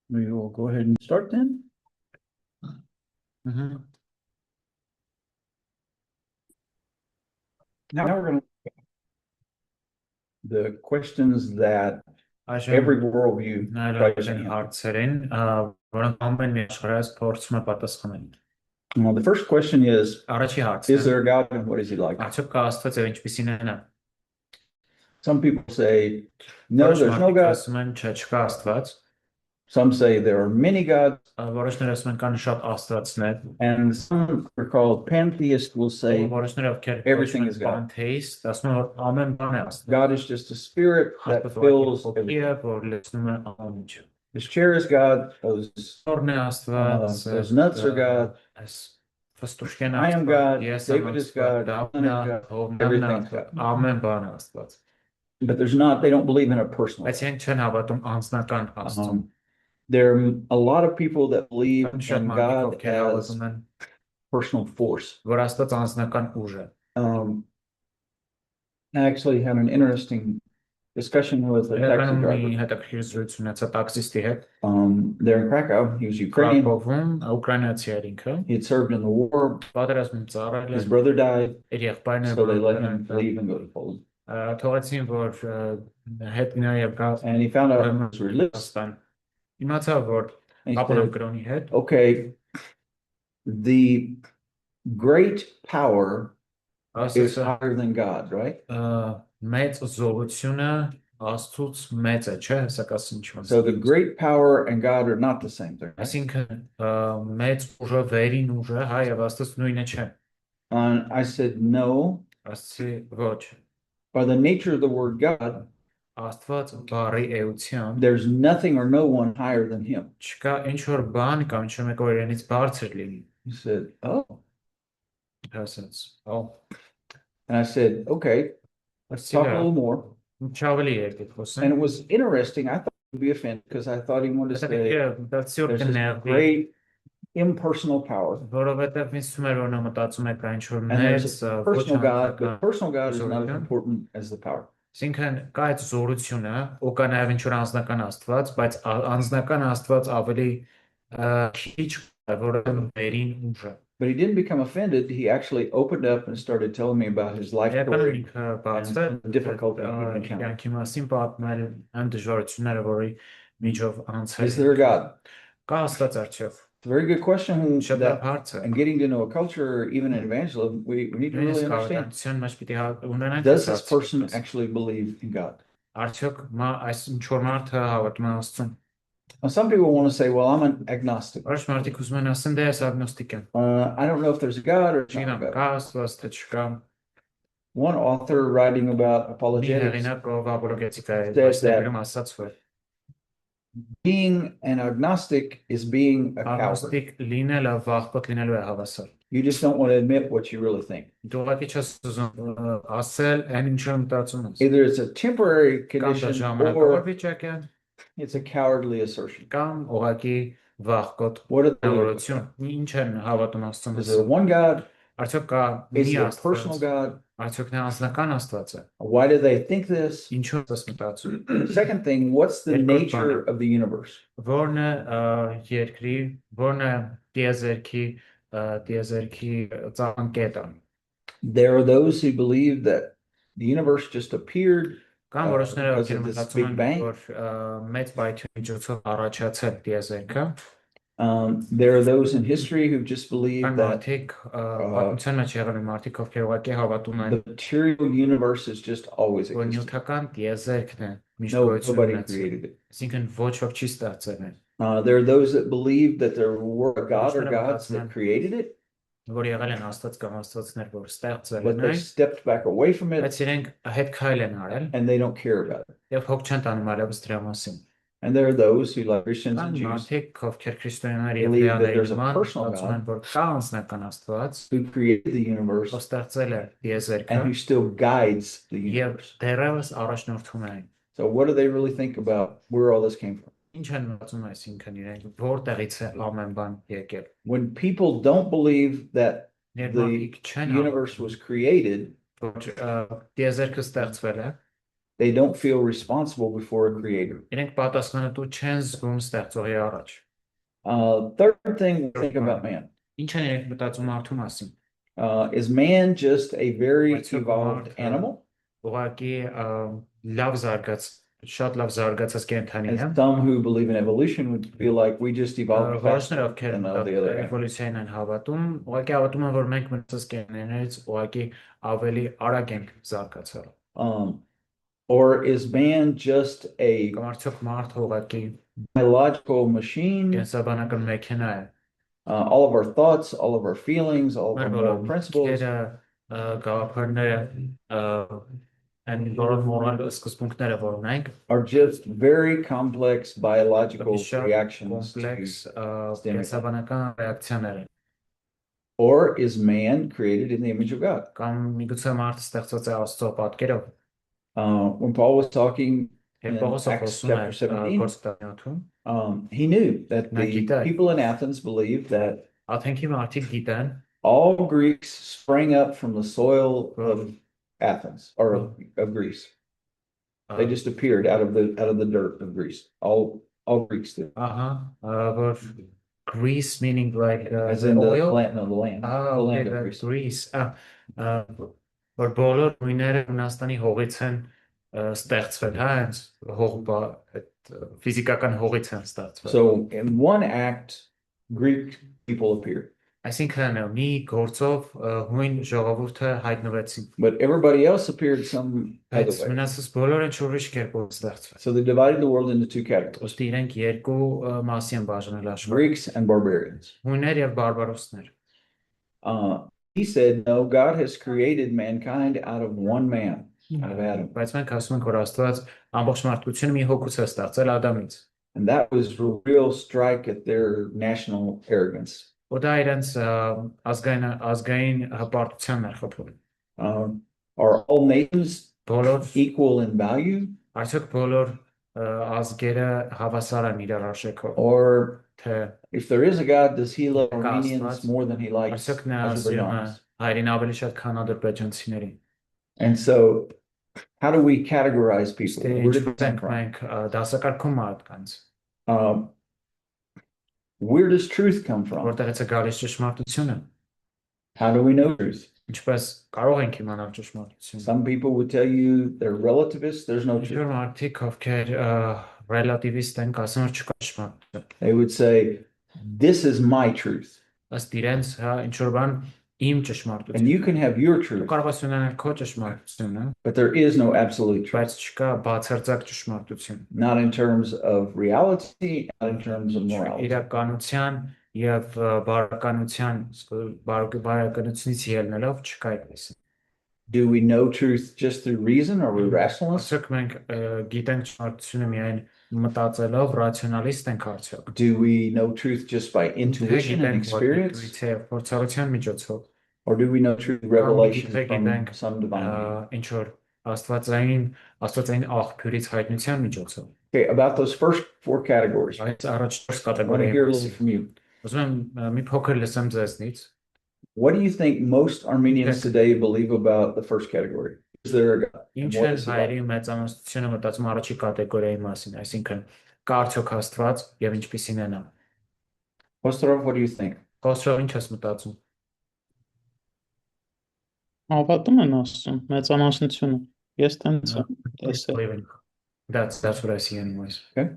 We will go ahead and start then. Now we're going to the questions that every worldview tries to answer. The first question is there a God and what is he like? Some people say, no, there's no God. Some say there are many gods. And some are called pantheists will say everything is God. God is just a spirit that fills everything. This chair is God. Those nuts are God. I am God. David is God. Everything is God. But they don't believe in a personal. There are a lot of people that believe in God as personal force. I actually had an interesting discussion with a taxi driver. There in Krakow, he was Ukrainian. He had served in the war. His brother died, so they let him leave and go to Poland. And he found out he was released. And he said, okay, the great power is higher than God, right? So the great power and God are not the same thing. Right? And I said, no. By the nature of the word God, there's nothing or no one higher than him. He said, oh. And I said, okay, let's talk a little more. And it was interesting. I thought he would be offended because I thought he wanted to say there's this great impersonal power. And there's a personal God, but personal God is not as important as the power. But he didn't become offended. He actually opened up and started telling me about his life story and the difficulty he encountered. Is there a God? It's a very good question. And getting to know a culture, even in evangelism, we need to really understand. Does this person actually believe in God? Now, some people want to say, well, I'm an agnostic. I don't know if there's a God or not a God. One author writing about apologetics says that being an agnostic is being a coward. You just don't want to admit what you really think. Either it's a temporary condition or it's a cowardly assertion. What are they really talking about? Is there one God? Is he a personal God? Why do they think this? Second thing, what's the nature of the universe? There are those who believe that the universe just appeared because of this Big Bang. There are those in history who just believe that the material universe is just always existed. Nobody created it. There are those that believe that there were a God or gods that created it, but they stepped back away from it and they don't care about it. And there are those who, like Christians and Jews, believe that there's a personal God who created the universe and who still guides the universe. So what do they really think about where all this came from? When people don't believe that the universe was created, they don't feel responsible before a creator. Իրենք պատասխանատու չեն զգում ստեղծողի առաջ։ Third thing we think about man. Ինչ են իրենք մտածում մարդու մասին։ Is man just a very evolved animal? Ուղղակի լավ զարգաց շատ լավ զարգացած կենդանի է։ Some who believe in evolution would feel like we just evolved faster than all the other animals. Էվոլյուցիային են հավատում, ուղղակի հավատում են, որ մենք մնացած կենդանիներից ուղղակի ավելի արագ ենք զարգացել։ Or is man just a Արդյոք մարդը ուղղակի biological machine? Կենսաբանական մեքենա է։ All of our thoughts, all of our feelings, all of our moral principles and are just very complex biological reactions. Or is man created in the image of God? When Paul was talking in Acts chapter 17, he knew that the people in Athens believed that all Greeks sprang up from the soil of Athens or of Greece. They just appeared out of the dirt of Greece. All Greeks did. Greece meaning like as in the land of the land. The land of Greece. Որ բոլոր նույնները Հունաստանի հողից են ստեղծվել, հա, ֆիզիկական հողից են ստեղծվել. So in one act Greek people appeared. Այսինքն մի գործով հույն ժողովուրդը հայտնվեցին. But everybody else appeared some other way. Մնացած բոլորը ուրիշ կերպով ստեղծվել. So they divided the world into two categories. Ոստի իրենք երկու մասի են բաժանել աշխարհը. Greeks and barbarians. Հույներ եւ բարբարոսներ. He said, no, God has created mankind out of one man, out of Adam. Բայց մենք ասում ենք, որ Աստված ամբողջ մարդկությունը մի հոգուց է ստեղծել Ադամից. And that was a real strike at their national arrogance. Դա իրենց ազգային հպարտությանն էր խփում. Are all nations equal in value? Արդյոք բոլոր ազգերը հավասար են իրար արժեքով? Or if there is a God, does he love Armenians more than he likes Azerbaijanis? And so, how do we categorize people? Where did it come from? Where does truth come from? How do we know truth? Some people would tell you they're relativists, there's no truth. They would say, this is my truth. And you can have your truth. But there is no absolute truth. Not in terms of reality, not in terms of morality. Do we know truth just through reason, or are we rationalists? Do we know truth just by intuition and experience? Or do we know truth through revelation from some divine being? Okay, about those first four categories, I want to hear a little from you. What do you think most Armenians today believe about the first category? Is there a God? Pastor, what do you think? Հավատում են Աստծուն, մեծամասնությունը։ Ես տենց եմ տեսել։ That's what I see anyways. Okay.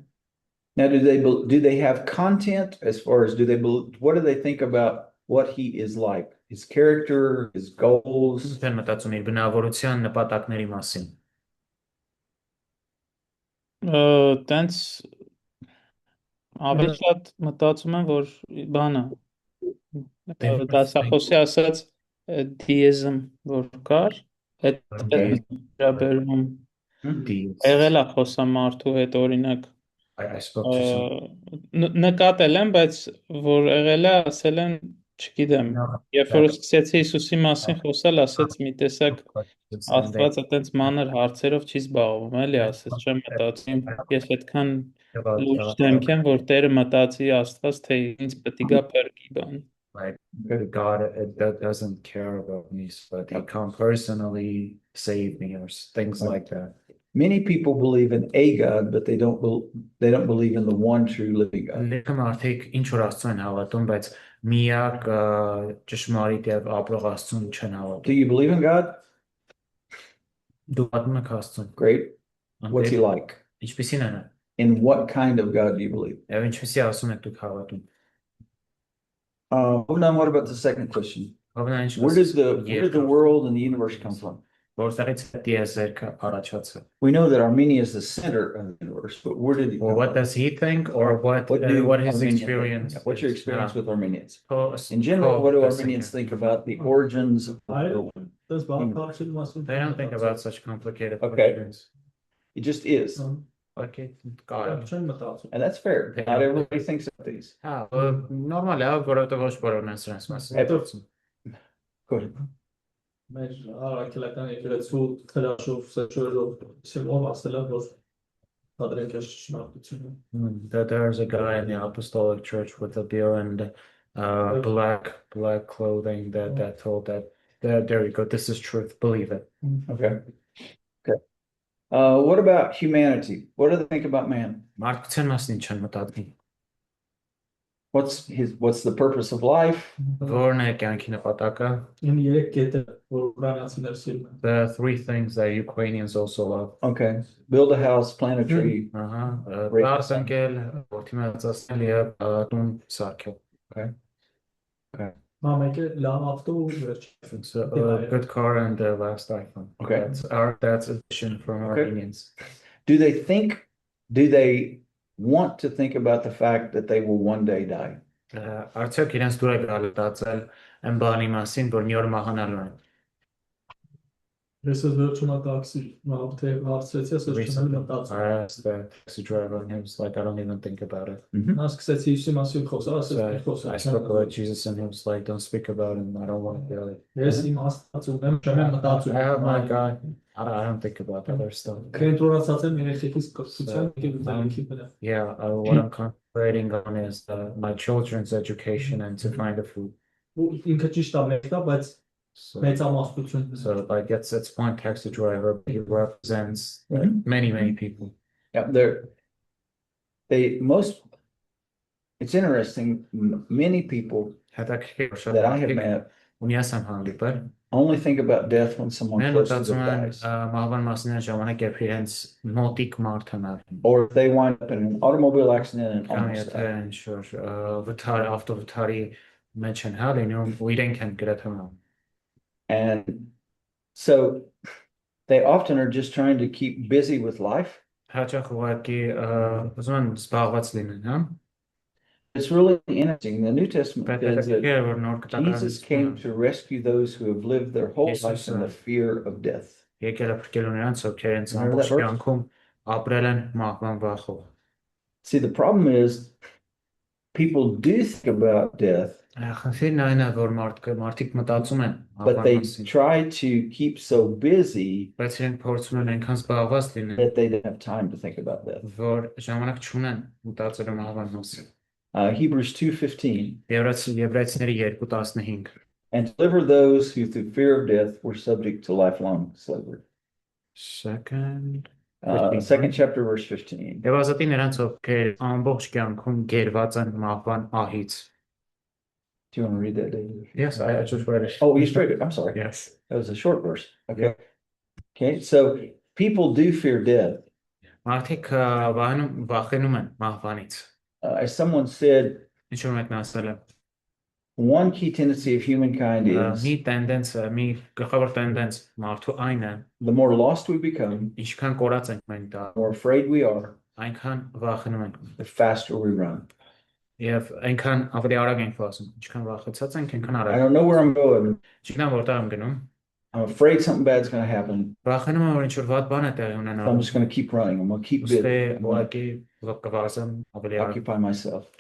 Now, do they have content as far as what do they think about what he is like, his character, his goals? Տենց ավելի շատ մտածում եմ, որ բանը դասախոսի ասած deism որ կար, այդ վերաբերում եղել է խոսամարդու հետ օրինակ նկատել եմ, բայց որ եղել է ասել են, չգիտեմ, երբ որ սկսեցի Հիսուսի մասին խոսալ, ասեց մի տեսակ Աստված այտենց մանր հարցերով չի զբաղվում, էլի ասեց, չեմ մտածում, ես այդքան լուրջ դեմք եմ, որ Տերը մտածի Աստված, թե ինձ պետք է գա փրկի բան։ Like God that doesn't care about me, but he come personally save me or things like that. Many people believe in a God, but they don't believe in the one true living God. Լեքը մարդիկ ինչ որ Աստծո են հավատում, բայց միակ ճշմարիտ եւ ապրող Աստծուն չեն Do հավատում։ you believe in God? Դու պատմում ես Աստծուն։ Great. What's he like? Ինչպիսին է նա։ In what kind of God do you believe? Եվ ինչպիսի Աստծուն եք դուք հավատում։ What about the second question? Ովնա Where does the world and the universe come from? Որտեղից է դիեզերքը առաջացել։ We know that Armenia is the center of the universe, but where did it Well, come what from? does he think, or what his Armenia experience? think? What's your experience with Armenians? Post- In general, what do post- Armenians think about the origins of their world? They don't think about such complicated Okay. questions. It just is. Okay, got it. And that's fair. Not everybody thinks of these. Normal է, որովհետև ոչ բոլորն են սրանց մասին։ Go ahead. Մեր առաքելական եկեղեցու քրաշով սեշորով սեմով ասելա որ պատրենքաշ շնորհությունը That there's a guy in the apostolic church with a beard and black clothing that told that there you go, this is truth, believe it. Okay. Okay. What about humanity? What do they think about man? Մարդկության մասին չեն մտածում։ What's the purpose of life? Որն է կյանքի նպատակը։ Այն երեք կետը որ ուրանացիներ սիրում են The three things that Ukrainians also love. Okay. Build a house, plant a tree. Բարձ ընկել, որդի մեծացնել եւ տուն սարքել։ մամեկը լավ ավտո ու վերջ It's a good car and the last iPhone. Okay. That's a vision from Armenians. Do they want to think about the fact that they will one day die? Արդյոք իրենց դուր է գալու մտածել այն բանի մասին, որ մի օր մահանալու են։ ես ես վերջում տաքսի մաբթե հարցրեցի ես չնայել մտածում I asked the taxi driver and he was like, I don't even think about it. նա սկսեցի Հիսուսի մասին խոսալ ասես So I spoke about Jesus and he was like, don't speak about him, I don't want to hear it. ես իմ աստծու եմ չեմ մտածում I have my God, I don't think about other stuff. կենտրոնացած եմ երեխեքից կրթության եւ դալիքի վրա Yeah, what I'm concentrating on is my children's education and to find a food. ու ինքը ճիշտ է մեկտա բայց So, մեծամասնություն so like it's one taxi driver, but he represents many people. Yeah, it's interesting. Many people that I have met only think about death when someone close to them dies. Or if they wind up in an automobile accident and almost die. And so they often are just trying to keep busy with life. It's really interesting. The New Testament says that Jesus came to rescue those who have lived their whole life in the fear of death. See, the problem is people do think about death, but they try to keep so busy that they don't have time to think about death. Hebrews 2:15. And deliver those who through fear of death were subject to lifelong slavery. Second chapter verse 15. Do you want to read that, David? Yes, I just read it. Oh, you just read it. I'm sorry. Yes. That was a short verse. Okay. Okay, so people do fear death. As someone said, one key tendency of humankind is the more lost we become, the more afraid we are, the faster we run. I don't know where I'm going. I'm afraid something bad's going to happen. I'm just going to keep running. I'm going to keep busy. I'm going to occupy myself.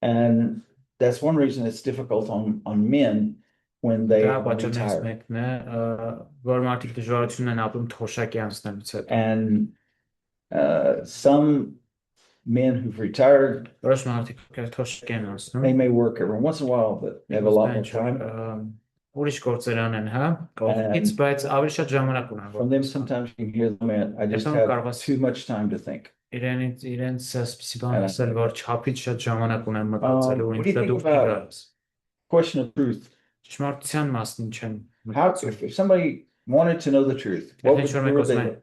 And that's one reason it's difficult on men when they retire. And some men who've retired, they may work every once in a while, but they have a lot more time. ուրիշ գործեր անեն, հա, կողքից, բայց ավելի շատ ժամանակ ունեն, From them sometimes you can hear them, man, I just have too much time to think. իրենց սպիսի բան ասել, որ չափից շատ ժամանակ ունեն What մտածելու, do you think ինքնադուր about իրարս։ question of truth? Ճշմարտության մասին չեն How, if somebody wanted to know the truth, what would they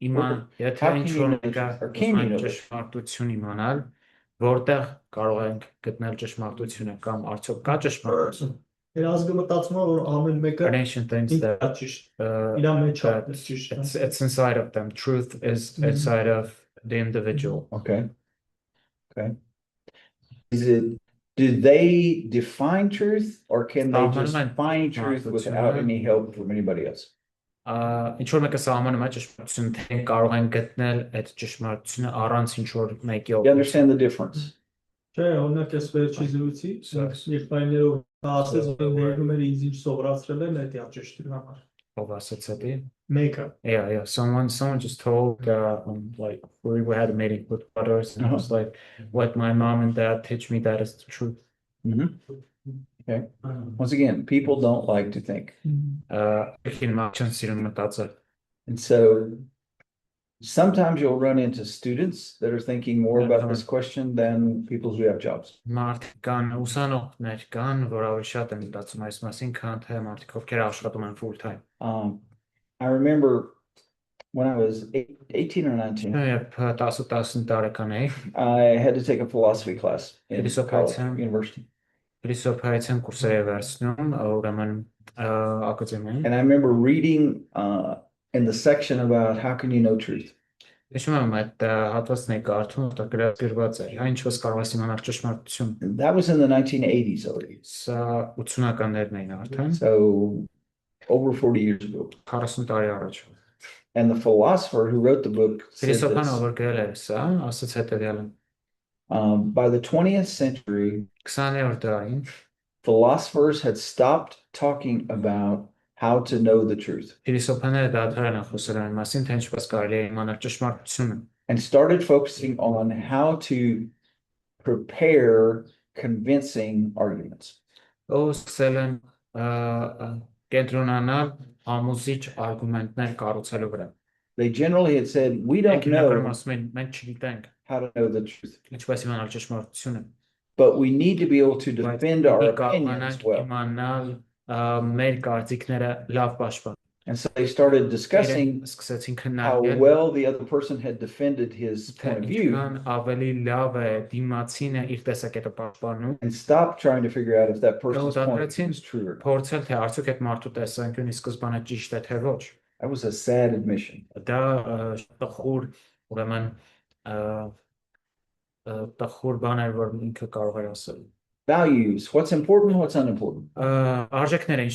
իման, եթե How can ինչ you որ know the մեկը truth? Or can you know it? ճշմարտություն իմանալ, որտեղ կարող ենք գտնել ճշմարտությունը կամ արդյոք կա ճշմարտություն։ Ազգը մտածում է, որ ամեն մեկը Creation thinks that իր մեջ է ճիշտ։ it's inside of them. Truth is inside of the individual. Okay. Okay. Do they define truth, or can they just find truth without any help from anybody else? Ինչ որ մեկը սահմանում է ճշմարտություն, թե կարող են գտնել այդ ճշմարտությունը առանց ինչ որ մեկի You understand the difference? Չէ, օրինակ ես վերջի զրույցի եղբայրներով ասես ներում էր ինձ ինչ սովորացրել են, դա ճիշտ է համար։ Ով ասաց դա։ Մեկը։ Yeah. Someone just told like we had a meeting with others and it was like what my mom and dad teach me that is the truth. Okay. Once again, people don't like to think. And so sometimes you'll run into students that are thinking more about this question than people who have jobs. Full time. I remember when I was 18 or 19, I had to take a philosophy class in college, university. And I remember reading in the section about how can you know truth. And that was in the 1980s already. So over 40 years ago. And the philosopher who wrote the book said this, by the 20th century, philosophers had stopped talking about how to know the truth and started focusing on how to prepare convincing arguments. They generally had said, we don't know how to know the truth, but we need to be able to defend our opinions as well. And so they started discussing how well the other person had defended his point of view and stopped trying to figure out if that person's point of view is true or not. That was a sad admission. Values, what's important, what's unimportant. We already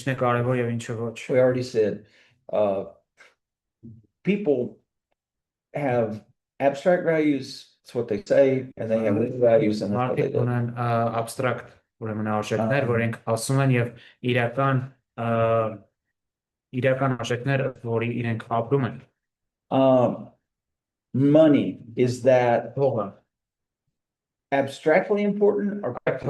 said people have abstract values, that's what they say, and they have real values, and that's what they do. Money, is that abstractly important or It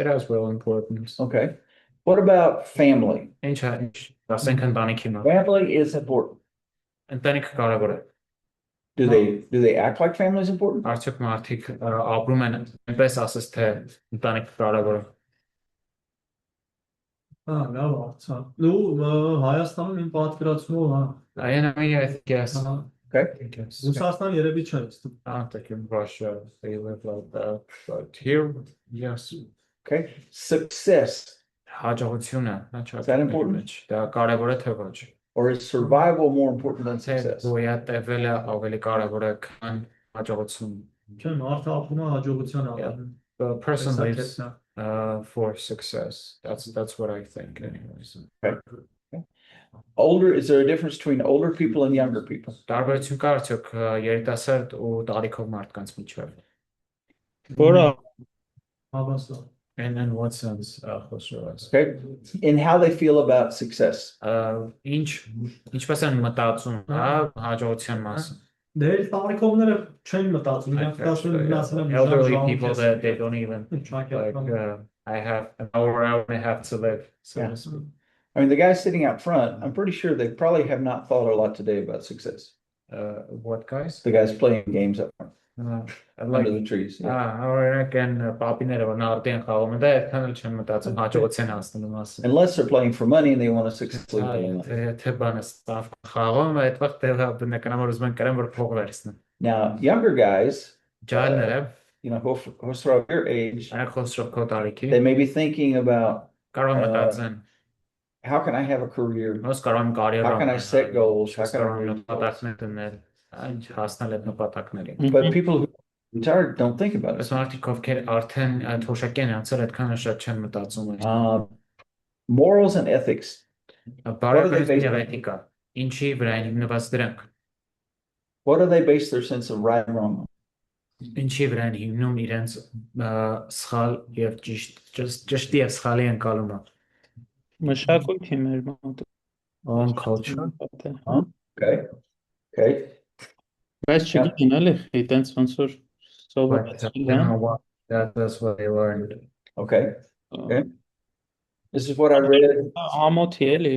has real importance. Okay. What about family? Family is important. Do they act like family is important? Լավ հարցա։ Ու Հայաստանում իմ պատկերացումով, Yes. Okay. Ռուսաստան երևի չէ։ I don't think in Russia they live like that, but here, yes. Okay. Success. Is that important? Or is survival more important than success? The person lives for success. That's what I think anyways. Okay. Older, is there a difference between older people and younger people? And in what sense, Okay. In how they feel about success. Դեր տարիքովները չեն մտածում, իրանք մտածում են ասել եմ elderly people that they don't even I have an hour and a half to live, so to speak. I mean, the guys sitting out front, I'm pretty sure they probably have not thought a lot today about success. What guys? The guys playing games up front, Like under the trees. American Papinev or Northern Home, that kind of channel that's a much of what's in Unless they're playing for money and they want to successfully play money. Now, younger guys, you know, who are your age, they may be thinking about how can I have a career? How can I set goals? How can I reach goals? But people who are retired don't think about it. Morals and ethics. What do they base their sense of right and wrong on? Ինչի վրա են հիմնում իրենց սխալ եւ ճշտի եւ սխալի ընկալումը մշակույթի մեր մոտ on culture. Okay. Բայց չգիտեն էլի այտենց ոնց որ սովորեցին that's what they learned. Okay. This is what I read. Ամոթի էլի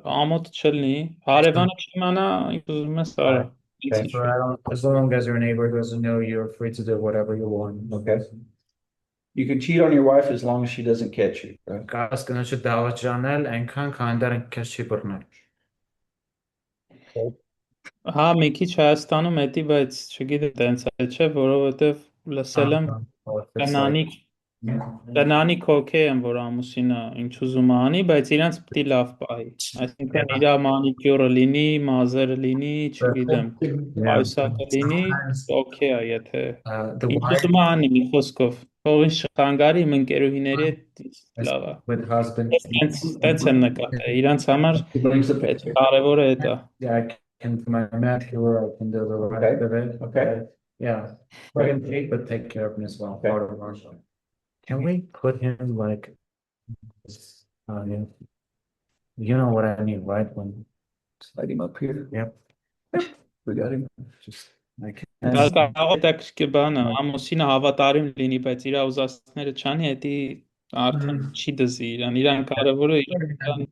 ամոթ չլինի հարևանը չիմանա ինքս ուզում ես արա As long as your neighbor doesn't know, you're free to do whatever you want. Okay. You can cheat on your wife as long as she doesn't catch you. Հա, մի քիչ Հայաստանում էդի, բայց չգիտեմ տենց է չէ, որովհետև լսել եմ տնանիկ հոգե են, որ ամուսինը ինչ ուզում անի, բայց իրանց պիտի լավ պահի, այսինքն իրա մանիկյուրը լինի, մազերը լինի, չգիտեմ, պայուսակը լինի, օքեյ է, եթե ինչ ուզում անի, մի խոսքով, թող ինչ խանգարի իմ ընկերուհիների հետ լավ է, տենց են նկատել, իրանց համար կարևորը էդ է And my mat here, I can do the right of it. Okay. Yeah. I can take, but take care of him as well. Okay. Part of our show. Can we put him like, yeah. You know what I mean, right? When slide him up here. Yep. We got him. Just like. Դա բանը, ամուսինը հավատարիմ լինի, բայց իր ուզածները չանի, հետի արդեն չի դզի իրան կարևորը իրան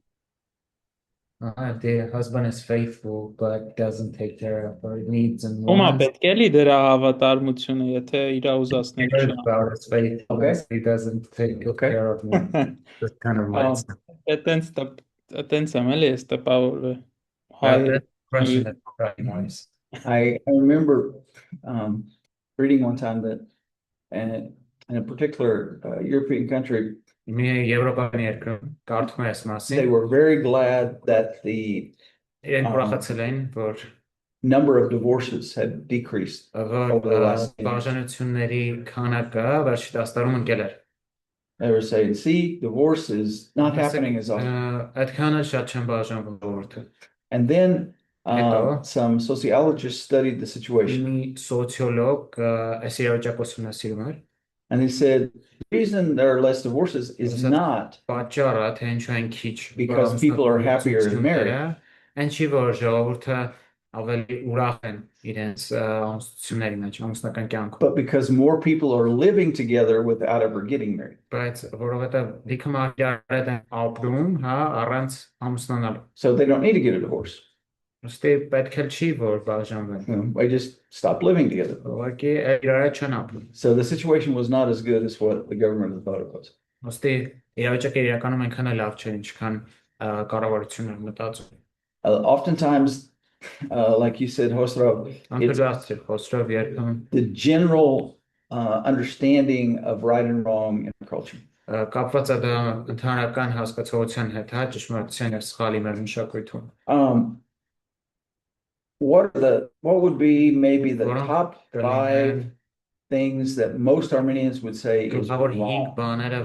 the husband is faithful but doesn't take care of her needs and wants. Ո՞ւմա պետք է լի դրա հավատարմությունը, եթե իր ուզածները չան։ Okay. He doesn't take care of me. That's kind of nice. Այտենց եմ էլի ես տպավորվել։ I remember reading one time that in a particular European country they were very glad that the number of divorces had decreased over the last years. They were saying, see, divorce is not happening as often. And then some sociologists studied the situation. And they said the reason there are less divorces is not because people are happier in marriage. But because more people are living together without ever getting married. So they don't need to get a divorce. They just stop living together. So the situation was not as good as what the government thought it was. Oftentimes, like you said, Hosrov, the general understanding of right and wrong in our culture. What would be maybe the top 5 things that most Armenians would say is wrong?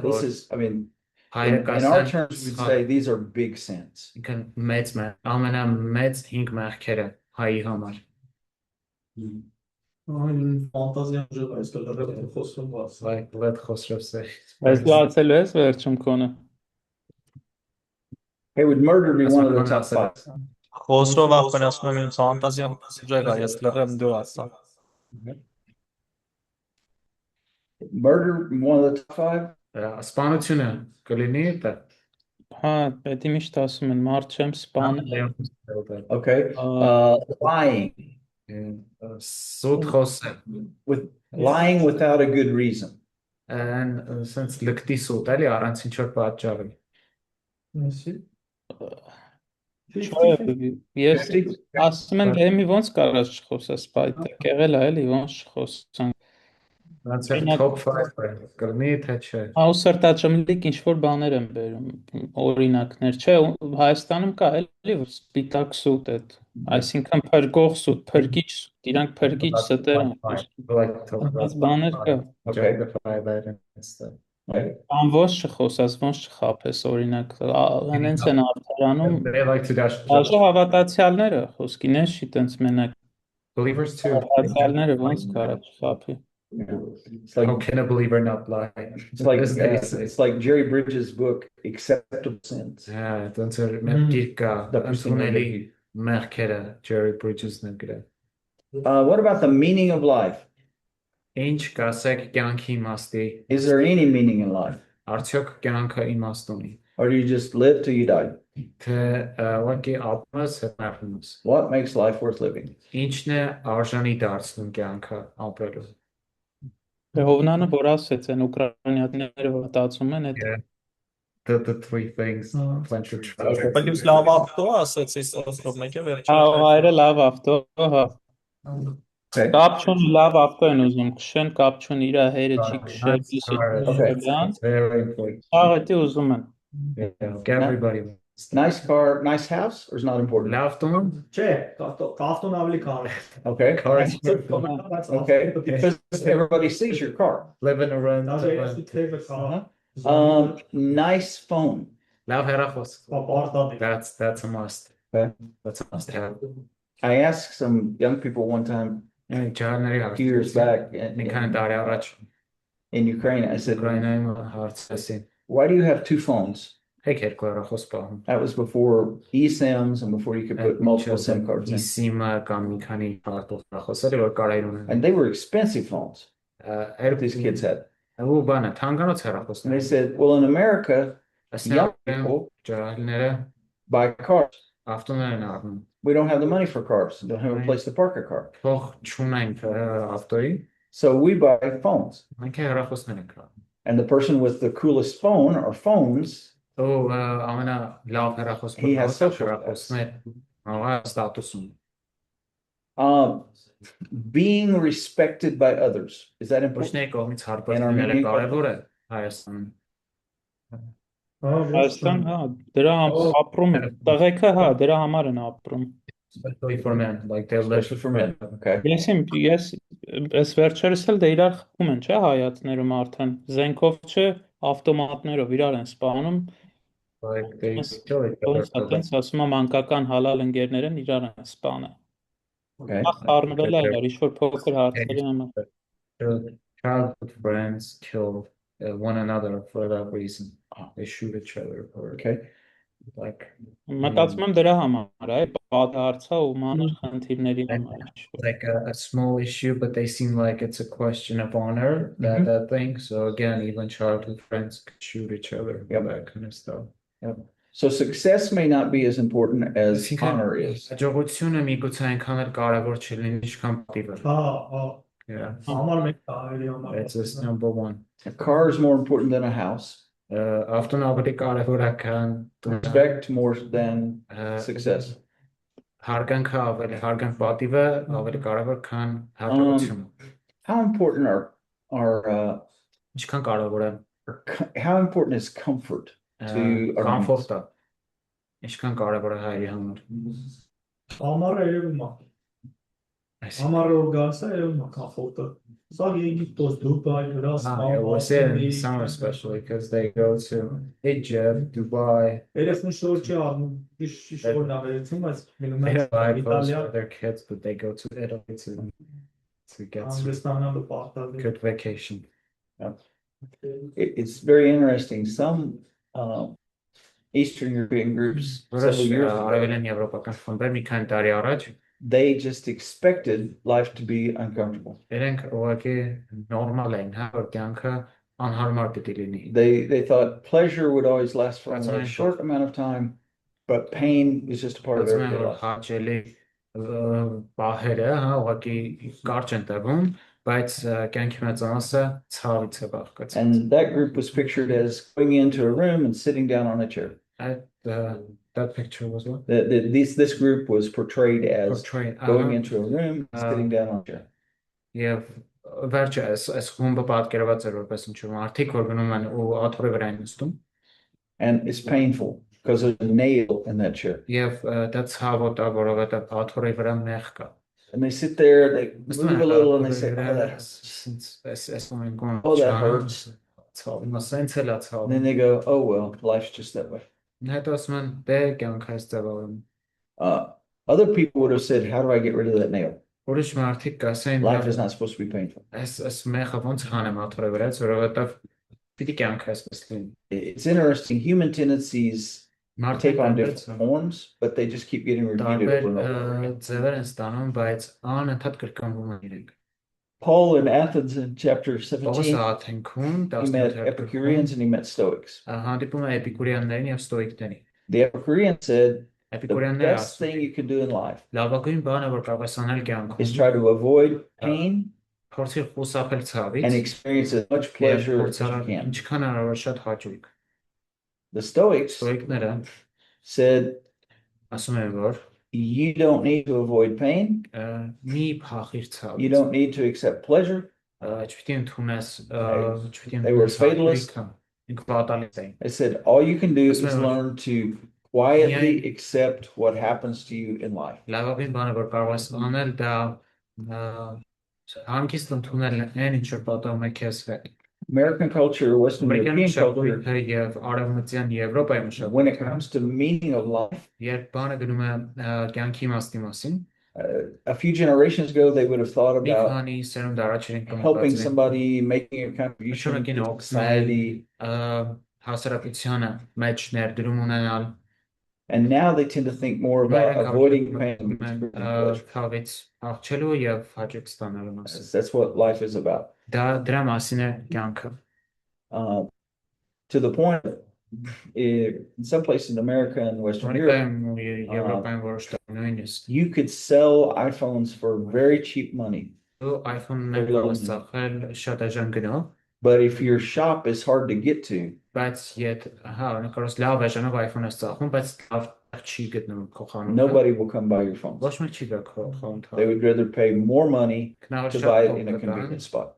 This is, I mean, in our terms, we'd say these are big sins. Hey, would murder be one of the top 5? Խոսրով ախպեն ասում եմ իմ ֆանտազիան ջայգա ես լրեմ դու ասա։ Murder, one of the top five? Սպանությունը կլինի դա։ Հա, պետք է միշտ ասում են մարդ չեմ սպանել։ Okay. Lying. Սուտ խոսը։ With lying without a good reason. Since լկտի սուտ էլի առանց ինչ որ պատճառի։ Ես ասում եմ դե մի ոնց կարած չխոսես պայթակ եղել է էլի ոնց չխոսան։ That's a top 5 կլինի թե չէ։ Հա ու սրտաճմլիկ ինչ որ բաներ են բերում օրինակներ, չէ, Հայաստանում կա էլի սպիտակ սուտ է, այսինքն փրկող սուտ, փրկիչ սուտ, իրանք փրկիչ ստեր են։ Այս բաներ կա։ Ան ոնց չխոսած, ոնց չխափես օրինակ, հենց են արդարանում դաժե հավատացյալները խոսքին է շի տենց մենակ Believers too. հավատացյալները ոնց կարա չխափի։ It's like, How can a believer not lie? it's like Jerry Bridges' book, Acceptable Sins. Yeah, that's a ընդունելի մեղքերը Jerry Bridges-ն է գրել։ What about the meaning of life? Ինչ կասեք կյանքի իմաստի։ Is there any meaning in life? Արդյոք կյանքը իմաստ ունի։ Or do you just live till you die? Թե ուղղակի ապրես հետնախնես։ What makes life worth living? Ինչն է արժանի դարձնում կյանքը ապրելու։ Հովնանը որ ասեց են ուկրաինացիները մտածում են այդ The three things plenty of treasure. Բայց ես լավ ավտո ասեցի ասում եկե վերջը։ Հա հայրը լավ ավտո, հա։ Կապ չունի լավ ավտո են ուզում քշեն, կապ չունի իր հայրը չի քշել, Very important. աղետի ուզում են։ Everybody. Nice car, nice house, or is not important? Լավ տուն։ Չէ, կավտոն ավելի քար։ Okay. That's Okay. Because everybody sees your car. Living around. Դաժե ես ու թեվը կա։ Nice phone. Լավ հեռախոս։ Պարտադիր։ That's a must. Okay. That's a must have. I asked some young people one time Ջարների a few years back մի քանի տարի առաջ in Ukraine. I said, Ուկրաինայում հարցրեցին։ why do you have two phones? Հեկ երկու հեռախոս պահում։ That was before eSIMs and before you could put multiple SIM cards in. Սիմը կամ մի քանի հեռախոս հեռախոսներ որ կարային ունեն։ And they were expensive phones these kids had. Ու բանը թանկանոց And հեռախոսներ։ they said, well, in America, young people ջահելները buy cars. ավտոներ են առնում։ We don't have the money for cars. Don't have a place to park a car. Փող չունեն ավտոյի, So we buy phones. մենք հեռախոսներ ենք առնում։ And the person with the coolest phone or phones, Ու ամենա լավ հեռախոս He has social հեռախոսներ, ահա ստատուսում։ being respected by others. Is that important? Ոչ կողմից հարբեցնելը կարևոր է Հայաստանում։ Հայաստան, հա, դրա ապրում են, տղեկը հա, դրա համար են ապրում։ Especially for men, like they live Especially for men. Okay. Ես վերջերս էլ դե իրար խփում են, չէ, հայացներում արդեն, զենքով չէ, ավտոմատներով իրար են սպանում, like they kill each other. Ոնց ասում եմ մանկական հալալ ընկերներ են իրար են սպանում։ Okay. Խառնվել է իրար, ինչ-որ փոքր հարցերի համար։ Childhood friends kill one another for that reason. They shoot each other or Okay. like Մտածում եմ դրա համար, այ պատահարցա ու մանր խնդիրների համար։ like a small issue, but they seem like it's a question of honor, that thing. So again, even childhood friends could shoot each other, that kind of stuff. Yep. So success may not be as important as honor is. Հաջողությունը միգուցե այնքան էլ կարևոր չլինի, ինչքան պատիվը։ Հա, հա։ Yeah. Համար մեկ տարի համար։ It's just number one. A car is more important than a house. Ավտոն ավելի կարևոր է քան Respect more than success. հարգանքը ավելի հարգան պատիվը ավելի կարևոր քան հաջողությունը։ How important Ինչքան կարևոր է how important is comfort to our կոմֆորտը։ Ինչքան կարևոր է հայերի համար։ Համարը երևում է։ Համարը որ գալիս է երևում է կոմֆորտը։ Սա Եգիպտոս, Դուբայ, Վրաս, I was in summer especially because they go to Egypt, Dubai. Երևում շոր չի առնում, շորն ավելացում, բայց մնում They է don't buy clothes Իտալիա, for their kids, but they go to Italy to get some Հանգստանալու պարտադիր։ good vacation. It's very interesting. Some Eastern European groups several years ago. They just expected life to be uncomfortable. They thought pleasure would always last for only a short amount of time, but pain is just a part of everyday life. And that group was pictured as going into a room and sitting down on a chair. That picture was what? This group was portrayed as going into a room and sitting down on a chair. Եվ վերջը այս խումբը պատկերված էր որպես ինչ-որ մարդիկ, որ գնում են ու աթոռի վրա են նստում. And it's painful because there's a nail in that chair. Եվ դա ցավոտ է, որովհետև աթոռի վրա մեղ կա. And they sit there, they move a little, and they say, "Oh, that hurts." And then they go, "Oh well, life's just that way." Other people would have said, "How do I get rid of that nail? Life is not supposed to be painful." It's interesting. Human tendencies take on different forms, but they just keep getting repeated over and over. Paul in Athens in chapter 17, he met Epicureans and he met Stoics. The Epicurean said, the best thing you can do in life is try to avoid pain and experience as much pleasure as you can. The Stoics said, you don't need to avoid pain. You don't need to accept pleasure. They were fatalists. They said, all you can do is learn to quietly accept what happens to you in life. American culture, Western European culture, when it comes to meaning of life, a few generations ago, they would have thought about helping somebody, making a contribution to society. And now they tend to think more about avoiding pain. That's what life is about. To the point, in some places in America and Western Europe, you could sell iPhones for very cheap money. But if your shop is hard to get to, nobody will come buy your phone. They would rather pay more money to buy it in a convenient spot.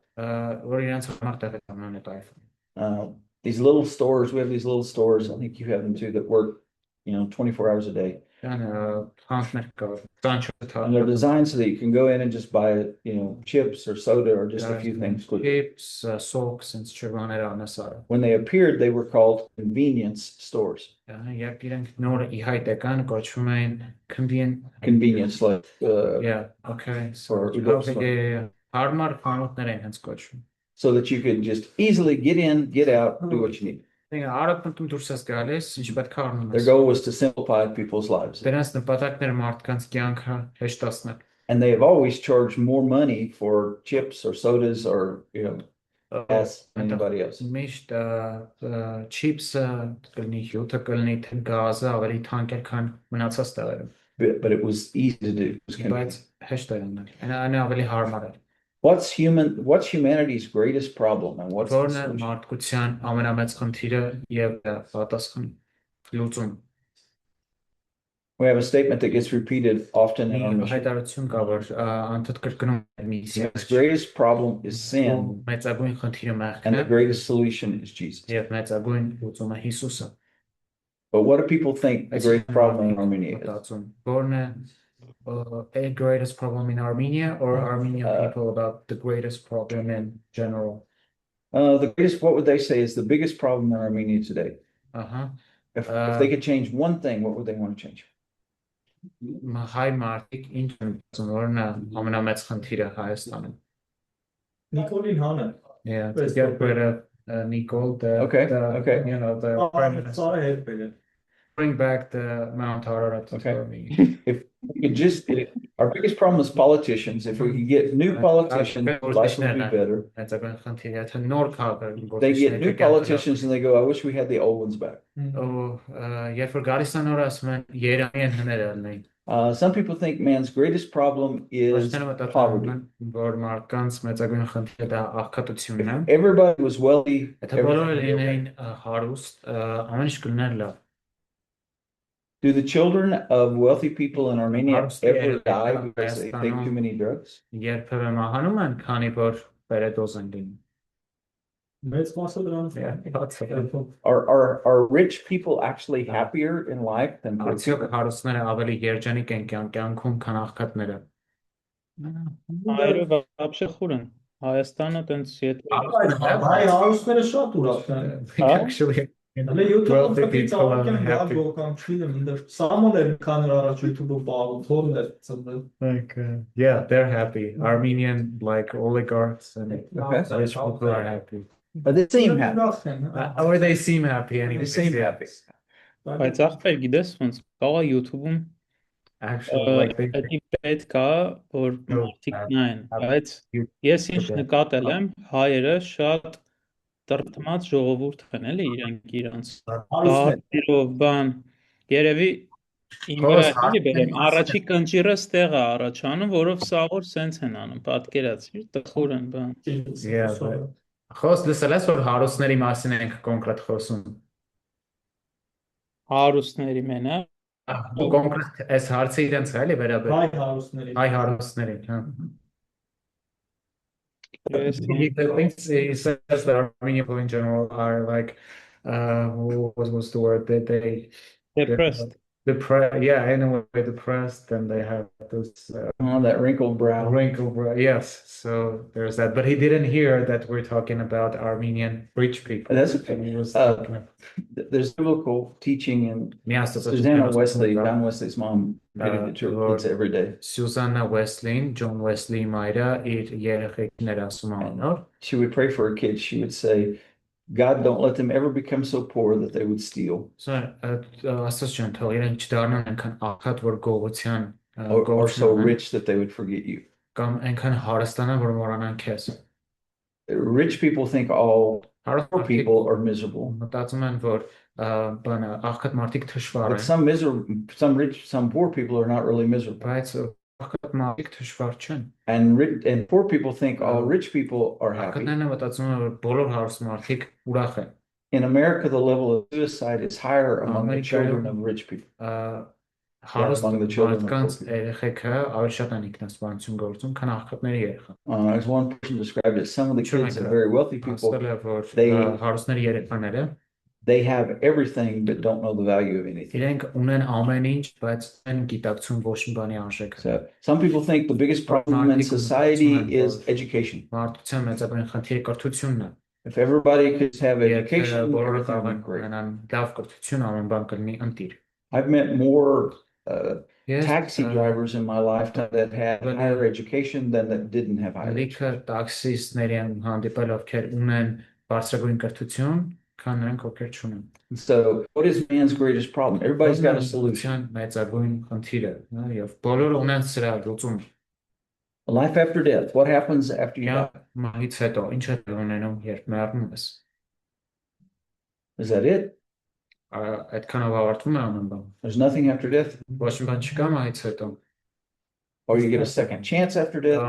These little stores, we have these little stores, I think you have them too, that work, 24 hours a day. And they're designed so that you can go in and just buy, chips or soda or just a few things quickly. Chips, socks, and when they appeared, they were called convenience stores. Convenience, like so that you could just easily get in, get out, do what you need. Their goal was to simplify people's lives. And they have always charged more money for chips or sodas or, gas than anybody else. But it was easy to do. What's humanity's greatest problem and what's the solution? We have a statement that gets repeated often in our mission. The greatest problem is sin, and the greatest solution is Jesus. But what do people think the greatest problem in Armenia is? A greatest problem in Armenia, or Armenian people about the greatest problem in general? What would they say is the biggest problem in Armenia today? If they could change one thing, what would they want to change? Nikolin Hana. Yeah, to get rid of Nicole, the okay. the prime minister. bring back the Mount Ararat for me. If we could just, our biggest problem is politicians. If we could get new politicians, life would be better. They get new politicians and they go, I wish we had the old ones back. Some people think man's greatest problem is poverty. If everybody was wealthy, do the children of wealthy people in Armenia ever die because they take too many drugs? Are rich people actually happier in life than poor people? Այրը вообще խորն Հայաստանը տենց եթե Հայ հարուստները շատ ուրախ են։ Actually, Հələ YouTube-ում wealthy կտրի people are ծավալքեն գալ happy. գողքան չիլեմ, ինդեր սամոներ քաներ առաջ YouTube-ը բաղում, թորներ ծնդել։ Like, yeah, they're happy. Armenian, like oligarchs and rich people are happy. But they seem happy. Or they seem happy anyway. They seem happy. Բայց ախպեր գիտես ոնց կա YouTube-ում Actually, like they Դա պետք է որ մարդիկ նայեն, բայց ես ինչ նկատել եմ, հայերը շատ տրտմած ժողովուրդ են էլի իրանց դարերով բան երևի իմ վրա էլի բերեմ առաջի կնճիրը ստեղ է առաջանում, որով սաղոր սենց են անում, պատկերացրիր, տխուր են բան։ Խոս լսել ես որ հարուստների մասին ենք կոնկրետ խոսում։ Հարուստների մենա Կոնկրետ այս հարցը իրենց է էլի վերաբերում։ Հայ հարուստներին, հա։ He thinks he says that Armenian people in general are like, what's the word that they depressed. Yeah, in a way depressed, and they have this that wrinkled brow. Yes. So there's that, but he didn't hear that we're talking about Armenian rich people. That's okay. There's biblical teaching in Susanna Wesley, John Wesley's mom, reading it to her kids every day. Susanna Wesley, John Wesley Myra, she would pray for her kids. She would say, God, don't let them ever become so poor that they would steal. Or so rich that they would forget you. Rich people think all poor people are miserable. But some poor people are not really miserable. And poor people think all rich people are happy. In America, the level of suicide is higher among the children of rich people. Among the children of poor people. As one person described it, some of the kids of very wealthy people, they have everything but don't know the value of anything. So some people think the biggest problem in society is education. If everybody could have education, everything would be great. I've met more taxi drivers in my lifetime that had higher education than that didn't have higher education. So what is man's greatest problem? Everybody's got a solution. Life after death. What happens after you die? Is that it? There's nothing after death? Or you get a second chance after death?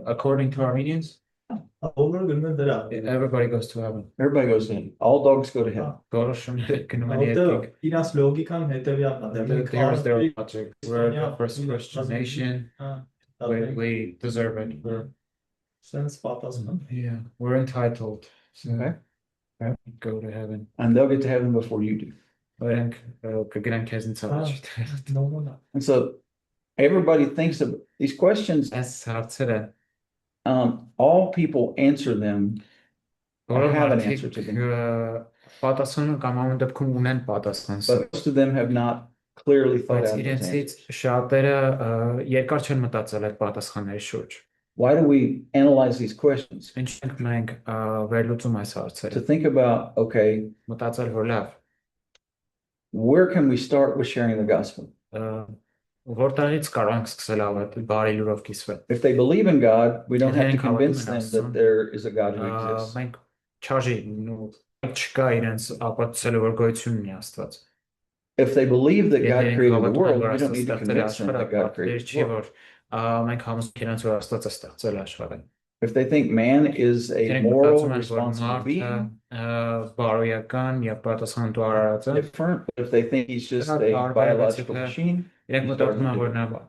According to Armenians, everybody goes to heaven. Everybody goes to heaven. All dogs go to heaven. There's their logic. We're the first Christian nation. We deserve it. We're entitled to go to heaven. And they'll get to heaven before you do. And so everybody thinks of these questions. All people answer them or have an answer to them. But most of them have not clearly thought out the answers. Why do we analyze these questions? Ինչ ենք մենք վերլուծում այս To հարցերը։ think about, okay, Մտածել որ լավ, where can we start with sharing the gospel? որտեղից կարող ենք սկսել ավարտել բարի լուրով կիսվել։ If they believe in God, we don't have to Եթե ենք convince հավատում them են that there is a God who Աստծուն, exists. մենք չարժի չկա իրենց ապացուցելու որ գոյություն ունի Աստված։ If they believe that Եթե God իրենք created the հավատում են world, որ we don't Աստված need to ստեղծել է convince them աշխարհը, that God պատկեր created the չի world. որ մենք համոզենք իրենց որ Աստված է ստեղծել աշխարհը։ If they think man is a Իրենք moral, մտածում են որ responsible being, մարդը բարոյական եւ պատասխանատու արարած է, different. If they think he's just a Տարբեր biological վերցիքը, machine, իրենք he's մտածում starting են to որ do նա it.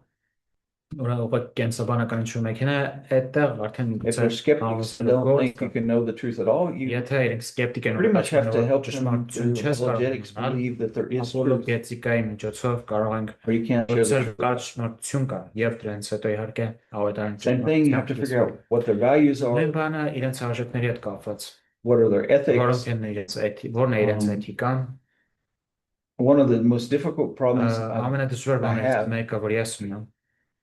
ուղղակի կենսաբանական ինչ-որ մեքենա է, այդտեղ արդեն If they're skeptics and don't think you can know the truth at all, you Եթե իրենք սկեպտիկ են pretty much have to help them ճշմարտություն through չես կարող apologetics believe that there is truth, ապոլոգետիկայի միջոցով կարող ենք or you can't share the ոցել truth. կա ճշմարտություն կա եւ դրանից հետո իհարկե ավետարան Same thing, you have to figure out what their values are, Նույն բանը իրենց արժեքների հետ կապված what are their ethics. որոնք են որն է իրենց էթիկան One of the most difficult problems ամենադժվար I բաներից have մեկը որ ես ունեմ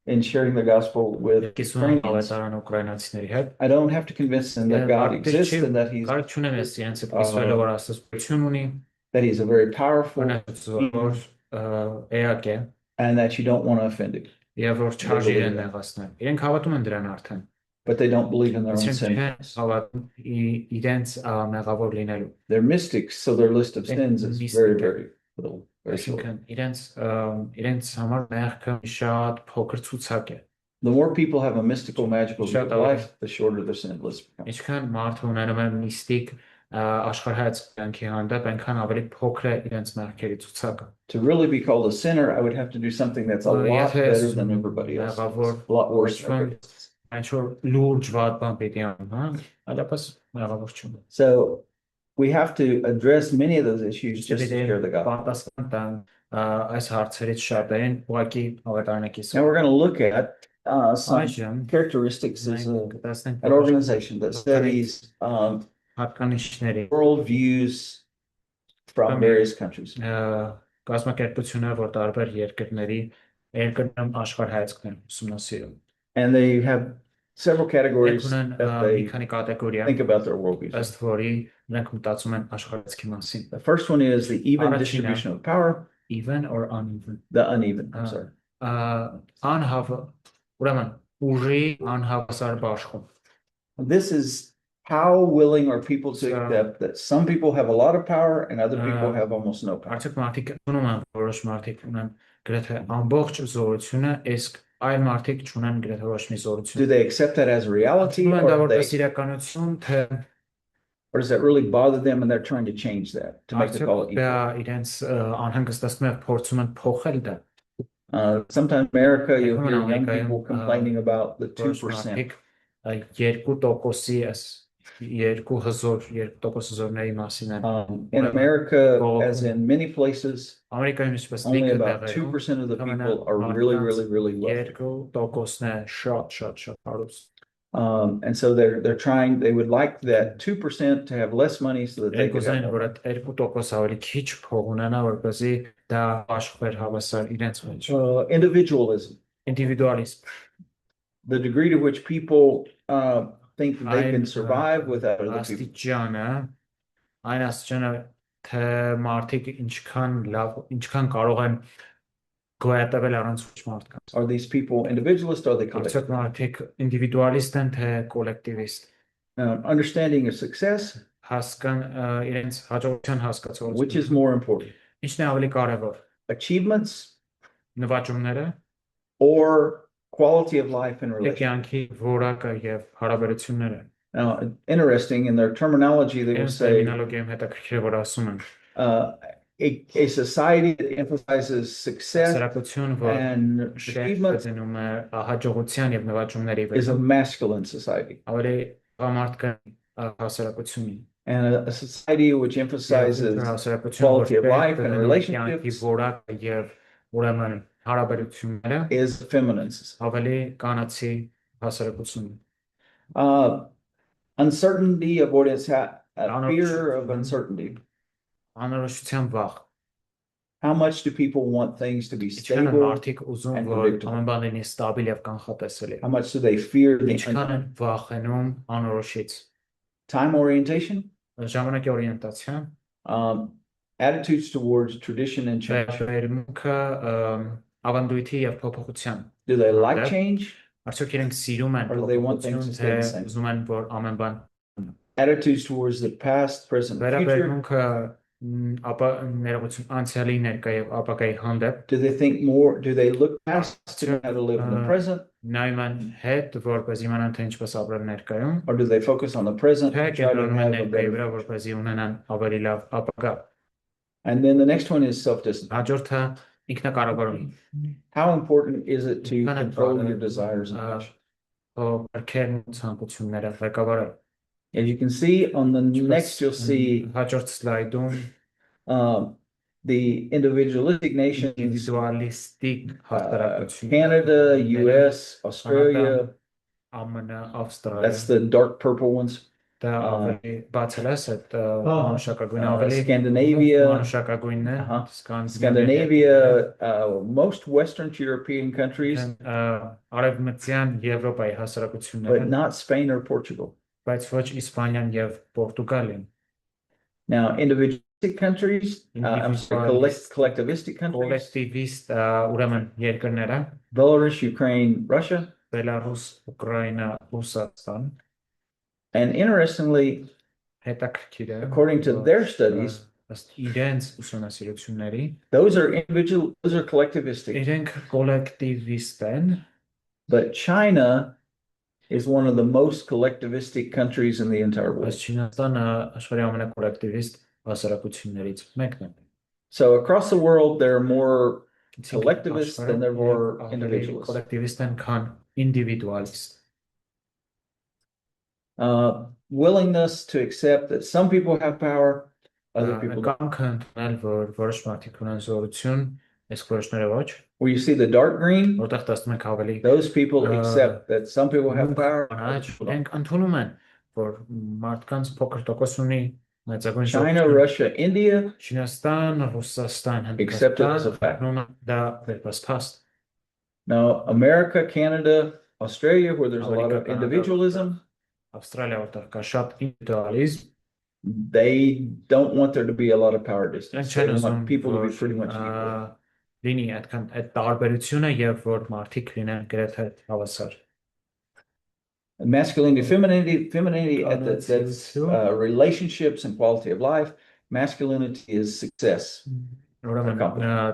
in sharing the gospel with կիսում Ukrainians, ավետարան ուկրաինացիների հետ I don't have to convince them that God exists and that Կարիք չունեմ ես իրենց հետ կիսվելու որ Աստված գոյություն ունի he's a very powerful որ էակ է and that you don't want to offend him. Եվ որ չարժի իրեն նեղացնել։ Իրենք հավատում են դրան արդեն։ But they don't believe in their own Իրենք չեն sinfulness. հավատում իրենց մեղավոր լինելու։ They're mystics, so their list of sins is very, very little. Very short. Իրենց համար մեղքը շատ փոքր ցուցակ է։ The more people have a mystical, magical view of life, the shorter their sin list becomes. Ինչքան մարդը ունենում է միստիկ աշխարհայց կյանքի հանդեպ, այնքան ավելի փոքր է իրենց մեղքերի ցուցակը։ To really be called a sinner, I would have to do something that's a lot better than everybody else. A lot worse than everybody else. So we have to address many of those issues just to share the gospel. Now we're going to look at some characteristics as an organization that studies worldviews from various countries. And they have several categories that they think about their worldviews. The first one is the even distribution of power. Even or uneven? The uneven, I'm sorry. This is how willing are people to accept that some people have a lot of power and other people have almost no power. Do they accept that as a reality, or does that really bother them and they're trying to change that to make it all equal? Sometimes in America, you'll hear young people complaining about the 2%. In America, as in many places, only about 2% of the people are really, really, really wealthy. And so they're trying, they would like that 2% to have less money so that they could have more. Individualism. The degree to which people think that they can survive without other people. Are these people individualist or are they collectivist? Understanding of success. Which is more important? Achievements or quality of life and relationships? Now, interesting in their terminology, they will say a society that emphasizes success and achievements is a masculine society. And a society which emphasizes quality of life and relationships is a feminine society. Uncertainty, avoidance, fear of uncertainty. How much do people want things to be Ինչքան են stable մարդիկ ուզում, and որ predictable? ամեն բան լինի ստաբիլ եւ կանխատեսելի։ How much do they fear the Ինչքան են վախենում անորոշից։ time orientation? Ժամանակի օրիենտացիա, Attitudes towards tradition and change. վերաբերմունքը ավանդույթի եւ փոփոխության։ Do they like change? Արդյոք իրենք սիրում են Or do they want things փոփոխություն, to stay the same? ուզում են, որ ամեն բան Attitudes towards the past, present, and future. վերաբերմունքը ապա ներողություն անցյալի ներկա եւ ապագայի հանդեպ։ Do they think more? Do they look past to know how to live in the present? Նայում են հետ, որպես իմանան թե ինչպես ապրել ներկայում։ Or do they focus on the present and try to Կենտրոնում են have a ներկայի better վրա, future? որպեսզի ունենան ավելի լավ ապագա։ And then the next one is self-discipline. Հաջորդը ինքնակառավարում։ How important is it to control your desires and passions? Բարքերն ու ցանկությունները ղեկավարել։ As you can see on the next, you'll see Հաջորդ սլայդում the individualistic nations, ինդիվիդուալիստիկ հաստատությունները, Canada, US, Australia. ԱՄՆ, Ավստրալիա։ That's the dark purple ones. Դա ավելի բացելես այդ մանուշակագույն ավելի Scandinavia, մանուշակագույնն է, Scandinavia, most Western European countries, Արևմտյան Եվրոպայի but հասարակությունները, not Spain or Portugal. բայց ոչ Իսպանիան եւ Պորտուգալիան։ Now, individualistic countries, I'm sorry, collectivistic countries, Կոլեկտիվիստ ուրեմն երկրները, Belarus, Ukraine, Russia. Բելարուս, Ուկրաինա, Ռուսաստան, And interestingly, հետաքրքիր է, according to their studies, ըստ իրենց ուսումնասիրությունների, those are collectivistic. իրենք կոլեկտիվիստ են, But China is one of the most collectivistic countries in the entire world. բայց Չինաստանը աշխարհի ամենակոլեկտիվիստ հասարակություններից մեկն է։ So across the world, there are more collectivists than there were individualists. Կոլեկտիվիստ են, քան ինդիվիդուալիստ։ Willingness to accept that some people have power, other people don't. Կամքը ընդունել, որ որոշ մարդիկ ունեն զորություն, իսկ որոշները ոչ։ Where you see the dark green, Որտեղ տեսնում եք ավելի those people accept that some people have power. Իրենք ընդունում են, որ մարդկանց փոքր տոկոս ունի մեծագույն China, Russia, India Չինաստան, Ռուսաստան, accept it as a fact. դա վերբաց փաստ։ Now, America, Canada, Australia, where there's a lot of individualism, Ավստրալիա, որտեղ կա շատ ինդիվիդուալիզմ, they don't want there to be a lot of power distance. They չեն ուզում want people to be pretty much equal. լինի այդքան այդ տարբերությունը եւ որ մարդիկ լինեն գրեթե հավասար։ Masculinity, femininity, that's relationships and quality of life. Masculinity is success. Ուրեմն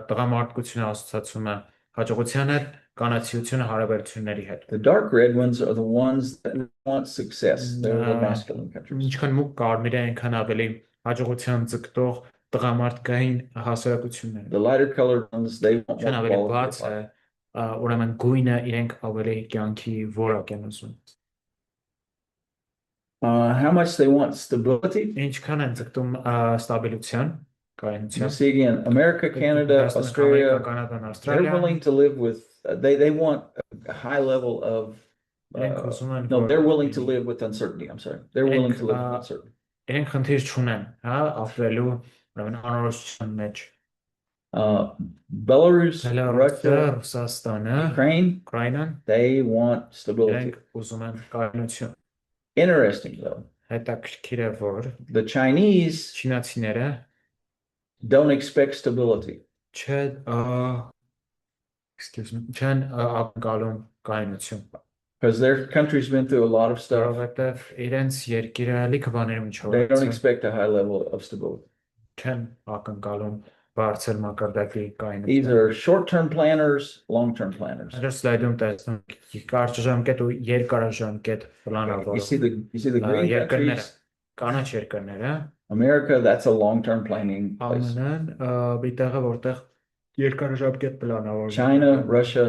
տղամարդկությունը ասոցացում է հաջողության հետ, կանացիությունը հարաբերությունների հետ։ The dark red ones are the ones that want success. They're the masculine countries. Ինչքան մուգ կարմիր է, այնքան ավելի հաջողության ձգտող տղամարդկային հասարակություններ։ The lighter colored ones, they want Ինչքան more ավելի quality բաց of է, life. ուրեմն գույնը իրենք ավելի կյանքի որակ են ուզում։ How much they want stability? Ինչքան են ձգտում ստաբիլության, You կայունության։ see again, America, Canada, Australia, Կանադան, they're Ավստրալիան, willing to live with, they want a high level of, իրենք ուզում են, no, they're willing to live with uncertainty. I'm sorry. They're willing to live with uncertainty. իրենք խնդիր չունեն, հա, ապրելու, ուրեմն անորոշության մեջ։ Belarus, Բելարուսը, Russia, Ռուսաստանը, Ukraine, Ուկրաինան, they want stability. իրենք ուզում են կայունություն։ Interesting though, Հետաքրքիր է, որ the Chinese չինացիները don't expect stability. չեն ակնկալում կայունություն։ Because their country's been through a lot of stuff. Որովհետև իրենց երկիրը լիքը բաների միջով They don't expect a high level of stability. չեն ակնկալում բարձր մակարդակի These կայունություն։ are short-term planners, long-term planners. Այս սլայդում տեսնում եք կարճաժամկետ ու երկարաժամկետ պլանավորող։ You see the green երկրները, countries, կանաչ երկրները, America, that's a long-term planning place. ԱՄՆ-ն մի տեղը, որտեղ երկարաժամկետ պլանավորվում։ China, Russia,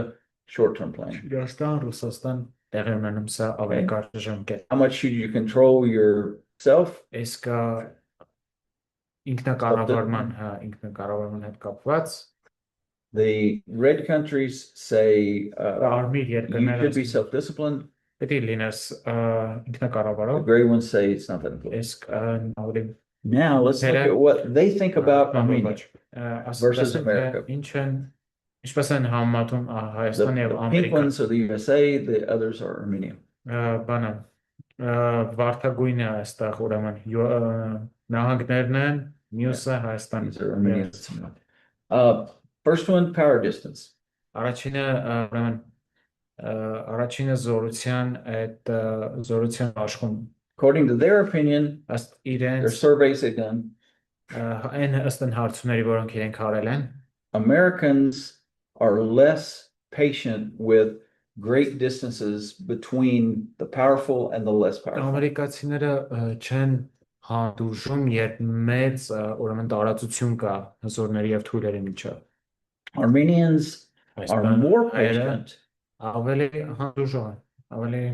short-term planning. Չինաստան, Ռուսաստան տեղի ունենում սա ավելի կարճաժամկետ։ How much should you control yourself? Իսկ ինքնակառավարման, հա, ինքնակառավարման հետ կապված The red countries say արմիր you should երկրները be self-disciplined. պետք է լինես The ինքնակառավարող, gray ones say it's not that important. իսկ ավելի Now let's look at what they think about Armenia versus America. Ինչպես են համատում Հայաստանը եւ The pink ones are the USA, the others are Armenia. Բանը վարդագույնը այստեղ ուրեմն նահանգներն են, մյուսը Հայաստանը։ First one, power distance. Առաջինը ուրեմն առաջինը զորության աշխում։ According to their opinion, their surveys they've done, Americans are less patient with great distances between the powerful and the less powerful. Ամերիկացիները չեն հանդուրժում, երբ մեծ ուրեմն տարածություն կա հզորների եւ թույլերի միջեւ։ Armenians are more patient. Ավելի հանդուրժող, ավելի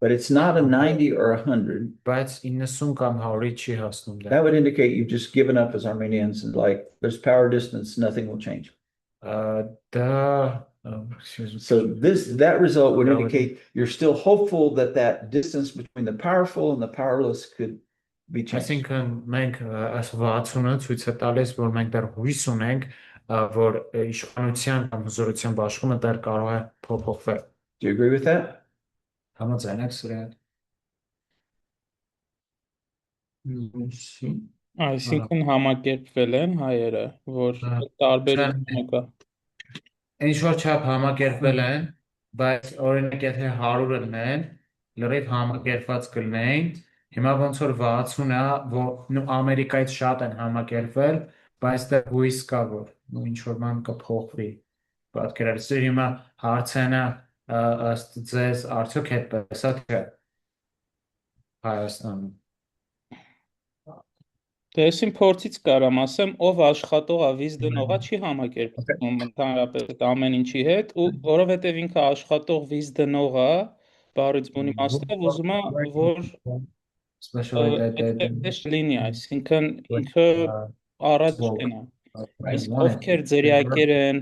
But it's not a 90 or 100. Բայց 90 կամ 100-ի չի հասնում դա։ That would indicate you've just given up as Armenians and like there's power distance, nothing will change. So that result would indicate you're still hopeful that that distance between the powerful and the powerless could be changed. Այսինքն մենք այս 60-ը ցույց է տալիս, որ մենք դեռ հույս ունենք, որ իշխանության կամ հզորության բաշխումը դեռ կարող է փոփոխվել։ Do you agree with that? Համաձայն եք սրա։ Այսինքն համակերպվել են հայերը, որ տարբերությունը կա։ Ինչ որ չափ համակերպվել են, բայց օրինակ եթե 100-ը լինեն, լրիվ համակերպված կլինեին, հիմա ոնց որ 60-ը, որ Ամերիկայից շատ են համակերպվել, բայց դեռ հույս կա, որ ինչ որ բան կփոխվի։ Պատկերացրու հիմա հարցենը ըստ ձեզ արդյոք այդպես է թե Հայաստանում։ Դե ես իմ փորձից կարամ ասեմ, ով աշխատող է վիզ դնողա չի համակերպվում ընդհանրապես ամեն ինչի հետ, ու որովհետև ինքը աշխատող վիզ դնող է, բառից բունի իմաստով ուզում է, որ այդպես լինի, այսինքն ինքը առաջ գնա։ Իսկ ովքեր ձերյակեր են,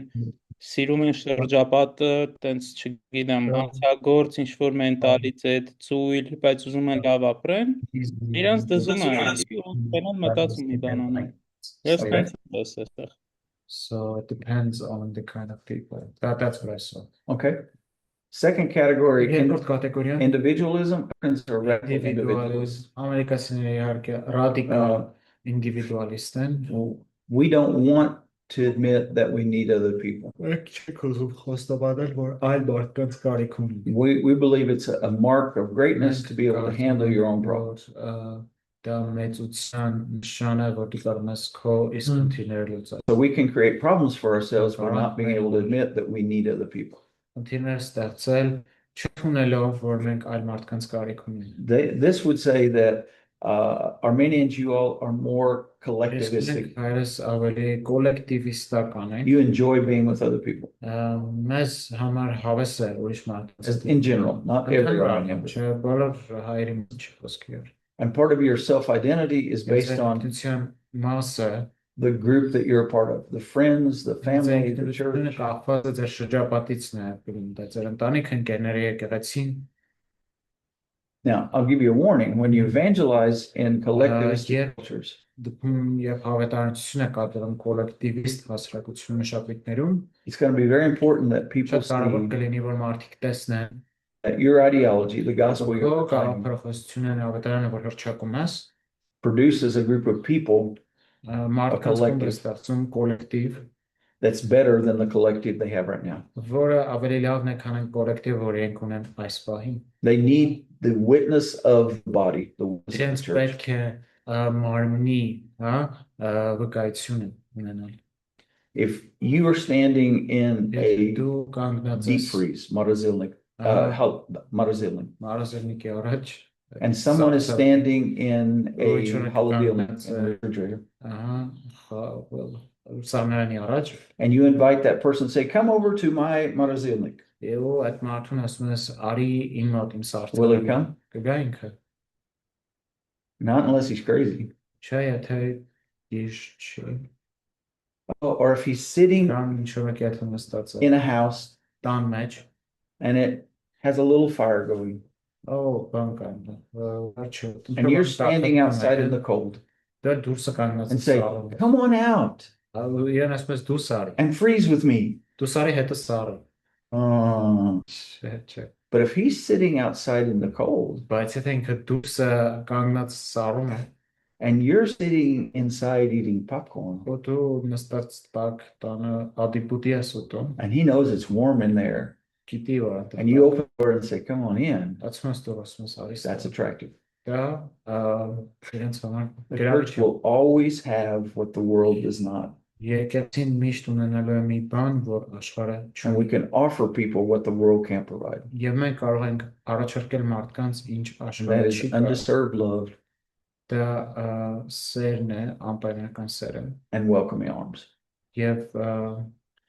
սիրում են շրջապատը, տենց չգիտեմ, հանցագործ ինչ-որ մենտալիտետ, ծույլ, բայց ուզում են լավ ապրեն, իրանց դզում է, բենան մտածում մի բան անեն։ Ես տենց ես էստեղ։ So it depends on the kind of people. That's what I saw. Okay. Second category, individualism or radical individualism. Ամերիկացիները իհարկե radical individualist են։ We don't want to admit that we need other people. We believe it's a mark of greatness to be able to handle your own problems. So we can create problems for ourselves by not being able to admit that we need other people. This would say that Armenians, you all are more collectivistic. You enjoy being with other people. In general, not every Armenian. And part of your self-identity is based on the group that you're a part of, the friends, the family, the church. Now, I'll give you a warning. When you evangelize in collectivist cultures, it's going to be very important that people see that your ideology, the gospel you're produces a group of people, a collective, that's better than the collective they have right now. They need the witness of the body, the witness of the church. If you are standing in a deep freeze, morozilnik, and someone is standing in a холодильник, refrigerator, and you invite that person and say, come over to my morozilnik. Will he come? Not unless he's crazy. Or if he's sitting in a house and it has a little fire going, and you're standing outside in the cold, Դա դուրսը կանգնած and say, սարը։ come on out Իրեն ասում ես դու սարը։ and freeze with me. Դու սարի հետը սարը։ Չէ։ But if he's sitting outside in the cold Բայց եթե inքը դուրսը կանգնած սարում է, and you're sitting inside eating popcorn, ու դու նստած տակ տանը ադիպուտի ես ուտում, and he knows it's warm in there, գիտի որ and you open the door and say, come on in, ասում ես դու ասում ես արի that's attractive. դա իրենց համար The church will always have what the world does not. Եկեղեցին միշտ ունենալու է մի բան, որ աշխարհը And we չունի։ can offer people what the world can't provide. Եվ մենք կարող ենք առաջարկել մարդկանց ինչ And that աշխարհը is չի կարող։ undeserved love Դա սերն է, անպայմանական սերը and welcoming arms. եւ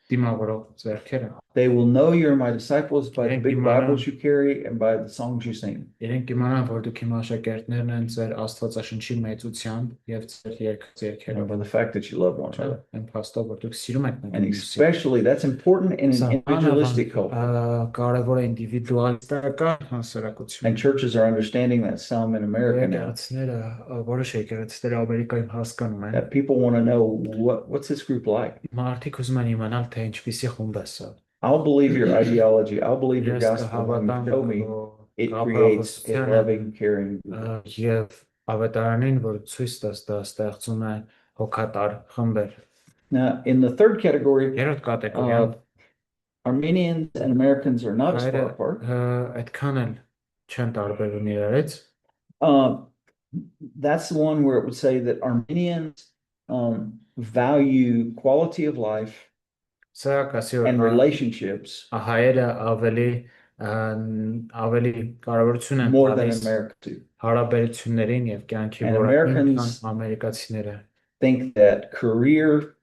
դիմավորող ձեռքերը։ They will know you're my disciples by the Thank big you, Mara. Bibles you carry and by the songs you sing. Իրենք կիմանան, որ դուք իմ աշակերտներն են ձեր Աստվածաշնչի մեծությամբ եւ ձեր And ձեռքերով by the fact that you love one another. են փաստով, որ դուք սիրում եք And մեկը especially that's important in an individualistic culture. Կարևոր է ինդիվիդուալիստական հասարակություն։ And churches are understanding that some in America now. Եկեղեցիները, որոշ եկեղեցիները Ամերիկայում հասկանում են, That people want to know what's this group like. մարդիկ ուզում են իմանալ, թե ինչպիսի խումբ է սա։ I'll believe your ideology. I'll believe your Ես gospel when you կհավատամ, show me որ it creates a կապահովությունը loving, caring group. եւ ավետարանին, որ ցույց տաս դա ստեղծում է հոգատար խմբեր։ Now, in the third category, Երրորդ կատեգորիան Armenians and Americans are not as far apart. այդքան էլ չեն տարբերվում իրարից։ That's the one where it would say that Armenians value quality of life Սա կասի and որ relationships հայերը ավելի կարևորություն են more than տալիս America do. հարաբերություններին եւ կյանքի And որակին, Americans քան ամերիկացիները։ think that career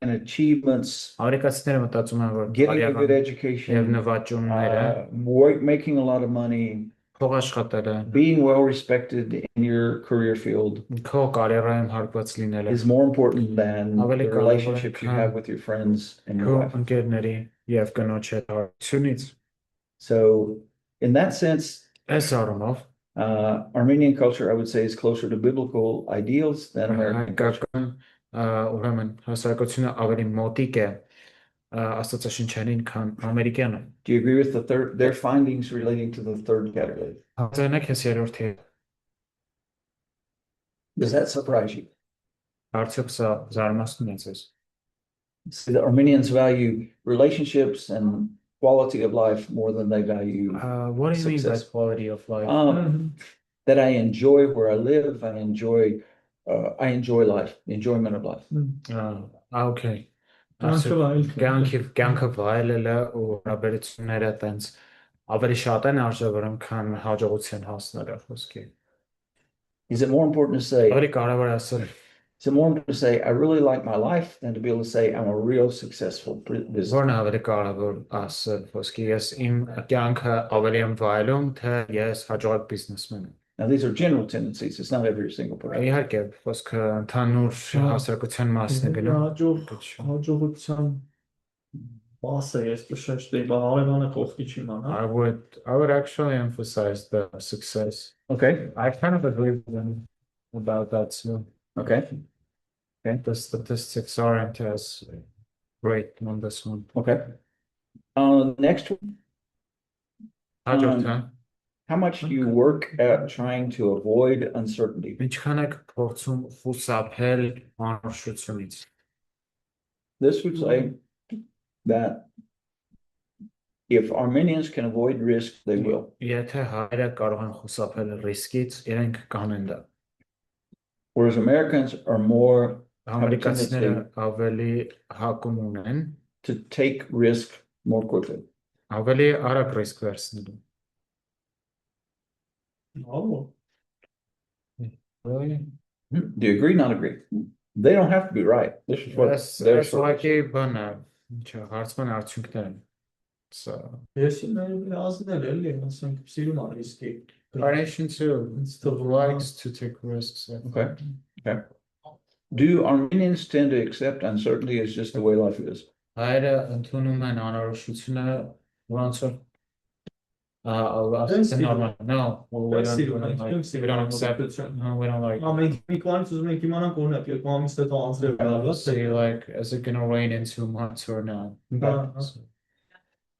and achievements, Ամերիկացիները մտածում են, որ getting a good եւ education, նվաճումները, making a lot of money, փող աշխատելը, being well respected in your career field քո կարիերայում հարգված լինելը, is more important than Ավելի the կարևոր է, relationships you քան have with your friends and քո your wife. ընկերների եւ կնոջ հետ հարաբերությունից։ So, in that sense, Այս առումով Armenian culture, I would say, is closer to biblical ideals than American culture. հայկական ուրեմն հասարակությունը ավելի մոտիկ է աստվածաշնչյանին, քան ամերիկյանը։ Do you agree with their findings relating to the third category? Հացանակ ես երրորդի։ Does that surprise you? Արդյոք սա զարմացնում է ձեզ։ See, the Armenians value relationships and quality of life more than they value What do you mean by success. quality of life? That I enjoy where I live. I enjoy life, the enjoyment of life. Okay. Կյանքը վայելելը ու հարաբերությունները տենց ավելի շատ են արժևորում, քան հաջողության հասնելը խոսքի։ Is it more important to say, Ավելի կարևոր է ասել, is it more important to say, I really like my life than to be able to say, I'm a real successful business? որն է ավելի կարևոր ասել խոսքի, ես իմ կյանքը ավելի եմ վայելում, թե ես հաջողակ բիզնեսմեն եմ։ Now, these are general tendencies. It's not every single person. Իհարկե, խոսքը ընդհանուր հասարակության մասն է գնում։ Հաջողության մասը ես կշեշտեի, բա հարևանը կողքի չի մնա։ I would actually emphasize the success. Okay. I kind of agree with them about that too. Okay. The statistics aren't as great on this one. Okay. Next one. Հաջորդ է։ How much do you work at trying to avoid uncertainty? Ինչքան եք փորձում խուսափել անորոշությունից։ This would say that if Armenians can avoid risk, they will. Եթե հայերը կարող են խուսափել ռիսկից, իրենք կանեն դա։ Whereas Americans are more Ամերիկացիները ավելի հակում ունեն to take risk more quickly. ավելի արագ ռիսկ վերցնելու։ Really? Do you agree? Not agree? They don't have to be right. This is what their Այս ուղղակի բան է, ինչա հարցման արդյունքներ են։ So Ես իմ ազնել էլի, ասենք, սիրում ա ռիսկի։ Carnation too likes to take risks. Okay. Okay. Do Armenians tend to accept uncertainty as just the way life is? Հայերը ընդունում են անորոշությունը, ոնց որ It's normal. No, we That's don't it. like, we don't accept. No, we don't like. Մենք ուզում ենք իմանանք օրինակ երբ ամիսը հետո անձրև գալու See, like, is it gonna rain in 2 months or not?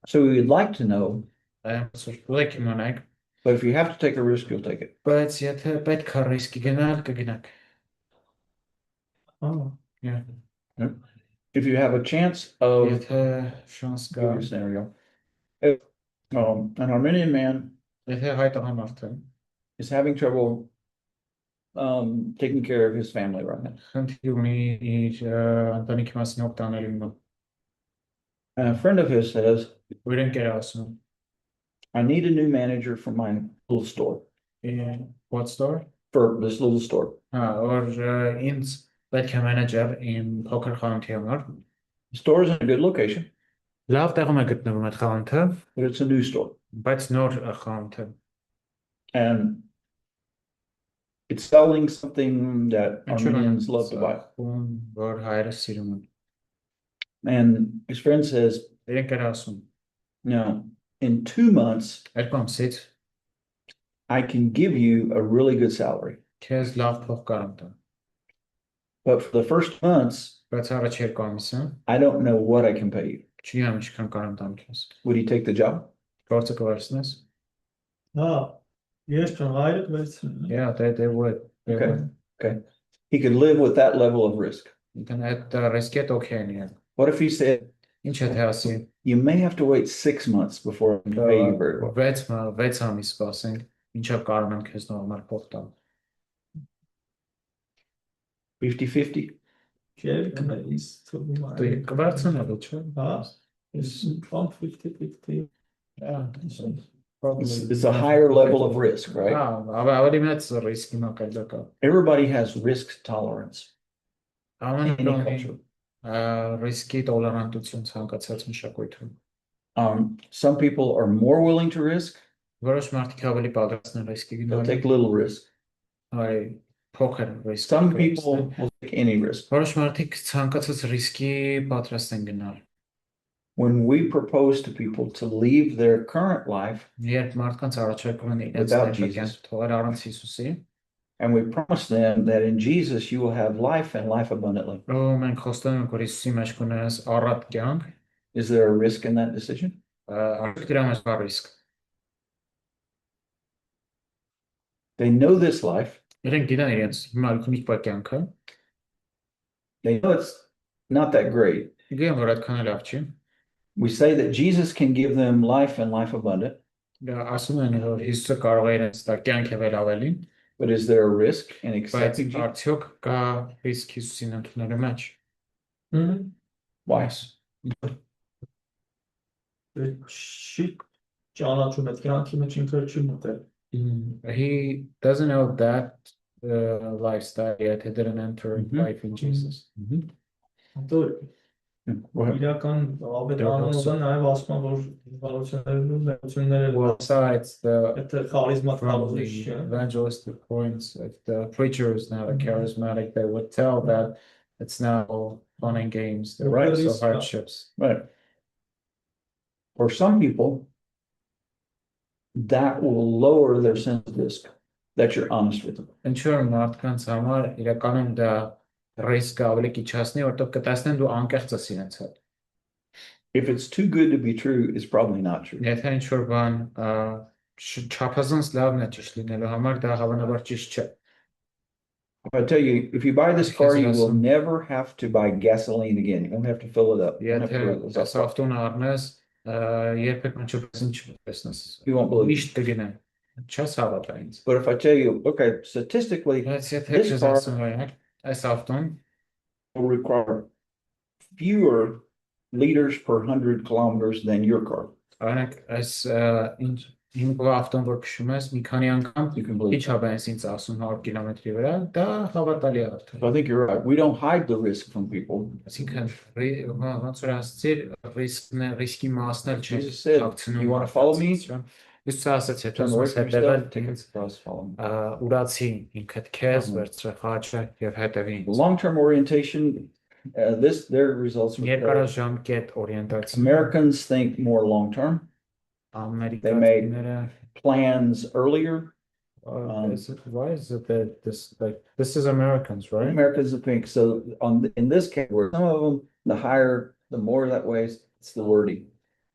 So we would like to know, Like իմանանք, but if you have to take a risk, you'll take it. բայց եթե պետք է ռիսկի գնալ, կգնաք։ Yeah. If you have a chance of Եթե շանս կա, your scenario, if, an Armenian man եթե հայ տղամարդը is having trouble taking care of his family right now. խնդիր ունի իր ընտանիքի մասին օգտանելու, And a friend of his says, որ ընկեր ասում, I need a new manager for my little store, what store? for this little store. Or ինձ պետք է մենեջեր իմ փոքր խանութի համար։ The store is in a good location, Լավ տեղում է գտնվում այդ խանութը, but it's a new store. բայց նոր խանութ է։ And it's selling something that Armenians love to buy. Որ հայերը սիրում են։ And his friend says, Իրենք էր ասում, now, in 2 months, երկու ամսից I can give you a really good salary. քեզ լավ փող կարամ տամ, But for the first months, բայց առաջ երկու ամիսը I don't know what I can pay you. չգիտեմ ինչքան կարամ տամ քեզ։ Would he take the job? Գործը կվերցնես։ Ես չեմ հայրդ վերցնում։ Yeah, they would. They Okay. would. Okay. He could live with that level of risk. Այդ ռիսկը օքեյ է։ What if he said, Ինչ է թե ասի։ you may have to wait 6 months before I can pay you very well? 6 ամիս սպասենք, ինչով կարող եմ քեզ նորմալ փող տամ։ 50-50? Կերկնես թվում է։ Դու կվերցնելու, չէ՞։ It's 50-50. Yeah. It's a higher level of risk, right? Ավելի մեծ ռիսկի մակարդակը։ Everybody has risk tolerance. Ամեն In any culture. ռիսկի տոլերանտություն ցանկացած մշակույթում։ Some people are more willing to risk. Որոշ մարդիկ ավելի պատրաստ են ռիսկի They'll գնալու։ take little risk. Այ փոքր ռիսկ։ Some people will take any risk. Որոշ մարդիկ ցանկացած ռիսկի պատրաստ են գնալ։ When we propose to people to leave their current life, Երբ մարդկանց առաջարկում են իրենց Without ներկայ Jesus. թողել առանց Հիսուսի, and we promise them that in Jesus you will have life and life abundantly, ու մենք խոստում ենք, որ Հիսուսի մեջ կունենաս առատ կյանք, is there a risk in that decision? դրա մեջ կա ռիսկ։ They know this life. Իրենք գիտեն իրենց հիմա քնիկ կյանքը, They know it's not that great. գիտեն, որ այդքան լավ չի։ We say that Jesus can give them life and life abundant, Դա ասում են, որ Հիսուսը կարող է իրենց տա կյանք եվել ավելին, but is there a risk in բայց accepting Jesus? արդյոք կա ռիսկ Հիսուսին ընդունելու մեջ։ Why? Չի ճանաչում այդ կյանքի մեջ ինքը չի մտել։ He doesn't know that lifestyle yet. He didn't enter life in Jesus. Դու Go ahead. իրական ավետարանով նաև ասում են, որ բարություններն ու մեղությունները Besides the այդ խարիզմա from the կառուցիչ է։ evangelistic points, if the preacher is now a charismatic, they would tell that it's not all fun and games. There are Right. also hardships. Right. For some people, that will lower their sense of risk, that you're honest with them. Ինչու՞ մարդկանց համար իրականում դա ռիսկը ավելի քիչացնի, որտեղ կտեսնեն դու անկեղծ ես իրենց հետ։ If it's too good to be true, it's probably not true. Եթե ինչ-որ բան չափազանց լավն է ճիշտ լինելու համար, դա հավանաբար ճիշտ չէ։ If I tell you, if you buy this car, you will never have to buy gasoline again. You won't have to fill it up. You won't have to Եթե fill it up. ավտոն առնես, երբեք ինչ-որ չտեսնես։ You won't believe it. Միշտ կգնա։ Չես հավատա ինձ։ But if I tell you, okay, statistically, Բայց եթե This ես car- ասում եմ, այս ավտոն will require fewer liters per 100 kilometers than your car. Օրինակ այս ինչ ավտոն որ քշում ես մի քանի անգամ You can believe ինչ հավես ինձ ասում 100 կիլոմետրի վրա, դա հավատալի է արդեն։ it. I think you're right. We don't hide the risk from people. Այսինքն ոնց որ ասացիր ռիսկի մասն էլ չի Jesus said, you want to follow me? Իսկ ասած եթե Turn away ուզում from հետևել yourself, take it across, follow me. ուրացի ինքդ քեզ վերցրե խաչը եւ հետևի ինձ։ Long-term orientation, their results. Երկարաժամկետ օրիենտացիա։ Americans think more long-term. They made plans earlier. Why is it that this is Americans, right? Americans are pink. So in this category, some of them, the higher, the more that way, it's the wording.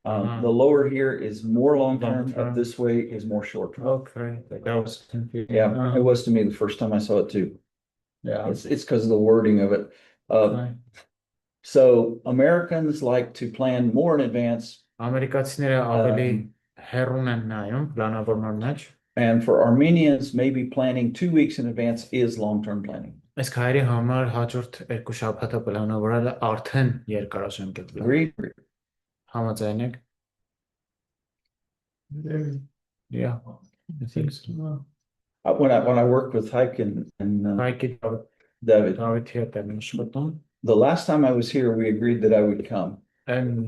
The lower here is more long-term, up this way is more short-term. Okay, that was confusing. Yeah, it was to me the first time I saw it too. Yeah, it's because of the wording of it. So Americans like to plan more in advance. Ամերիկացիները ավելի հեռուն են նայում պլանավորման մեջ. And for Armenians, maybe planning 2 weeks in advance is long-term planning. Այս քայլի համար հաջորդ 2 շաբաթը պլանավորելը արդեն երկարաժամկետ պլան։ Agreed. Համաձայն եք։ Yeah, I think so. When I worked with Hike and David, the last time I was here, we agreed that I would come. And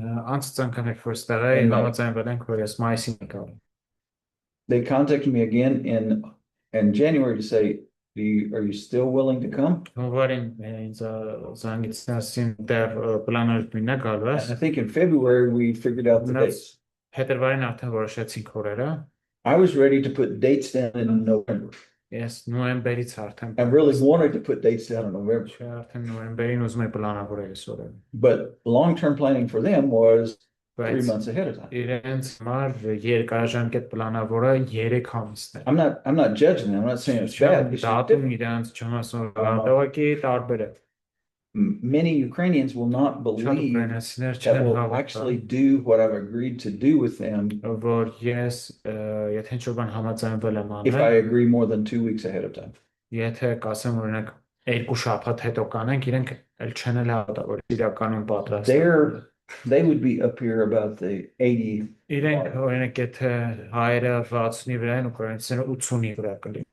they contacted me again in January to say, are you still willing to come? And I think in February we figured out the dates. I was ready to put dates down in November. Yes, I really wanted to put dates down in November. But long-term planning for them was 3 months ahead of time. I'm not judging them. I'm not saying it's bad. It's many Ukrainians will not believe that we'll actually do what I've agreed to do with them if I agree more than 2 weeks ahead of time. They would be up here about the 80.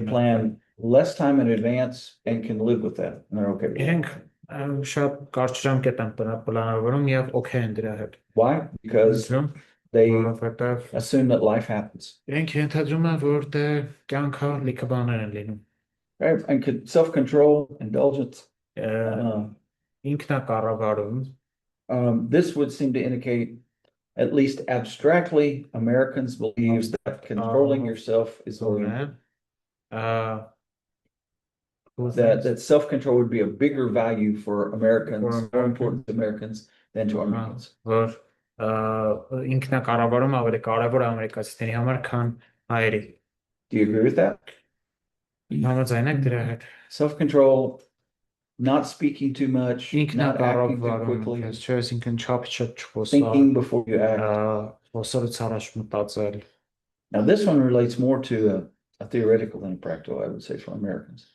Plan less time in advance and can live with that. And they're okay with that. Why? Because they assume that life happens. Right? And self-control, indulgence. This would seem to indicate, at least abstractly, Americans believes that controlling yourself is that self-control would be a bigger value for Americans, more important to Americans than to Armenians. Do you agree with that? Self-control, not speaking too much, not acting too quickly, thinking before you act. Now this one relates more to a theoretical than a practical, I would say, for Americans.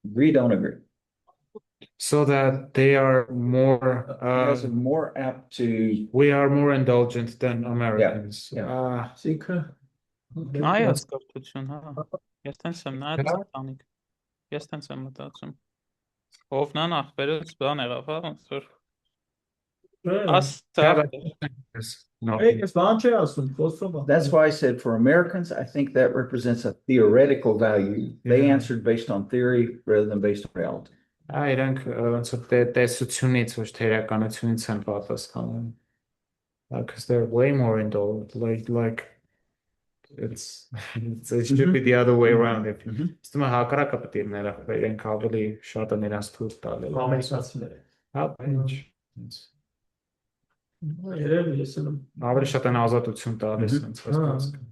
Agree, don't agree. So that they are more apt to. We are more indulgent than Americans. That's why I said for Americans, I think that represents a theoretical value. They answered based on theory rather than based on reality. Because they're way more indulgent. Like it should be the other way around. If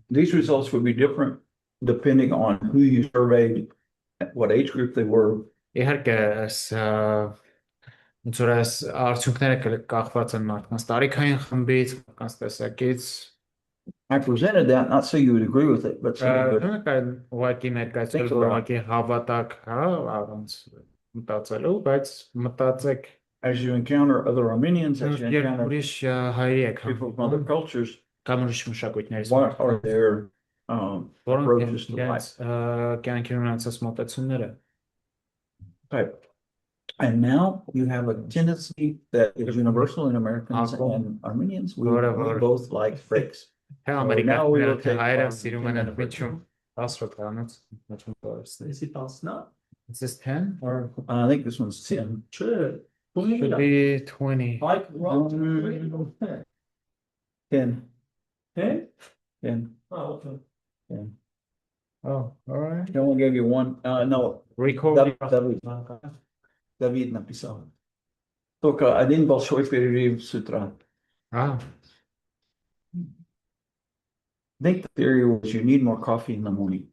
These results would be different depending on who you surveyed, what age group they were. I presented that not so you would agree with it, but as you encounter other Armenians, as you encounter people from other cultures, what are their approaches to life? Okay. And now you have a tendency that is universal in Americans and Armenians. We both like breaks. So now we will take Is it not? Is this 10 or? I think this one's 10. Sure. Should be 20. Mike, Rob, 10. 10? 10. Oh, okay. 10. Oh, all right. Then we'll give you one. No. Record. David написал. Только один большой перерыв с утра. Ah, I think the theory was you need more coffee in the morning.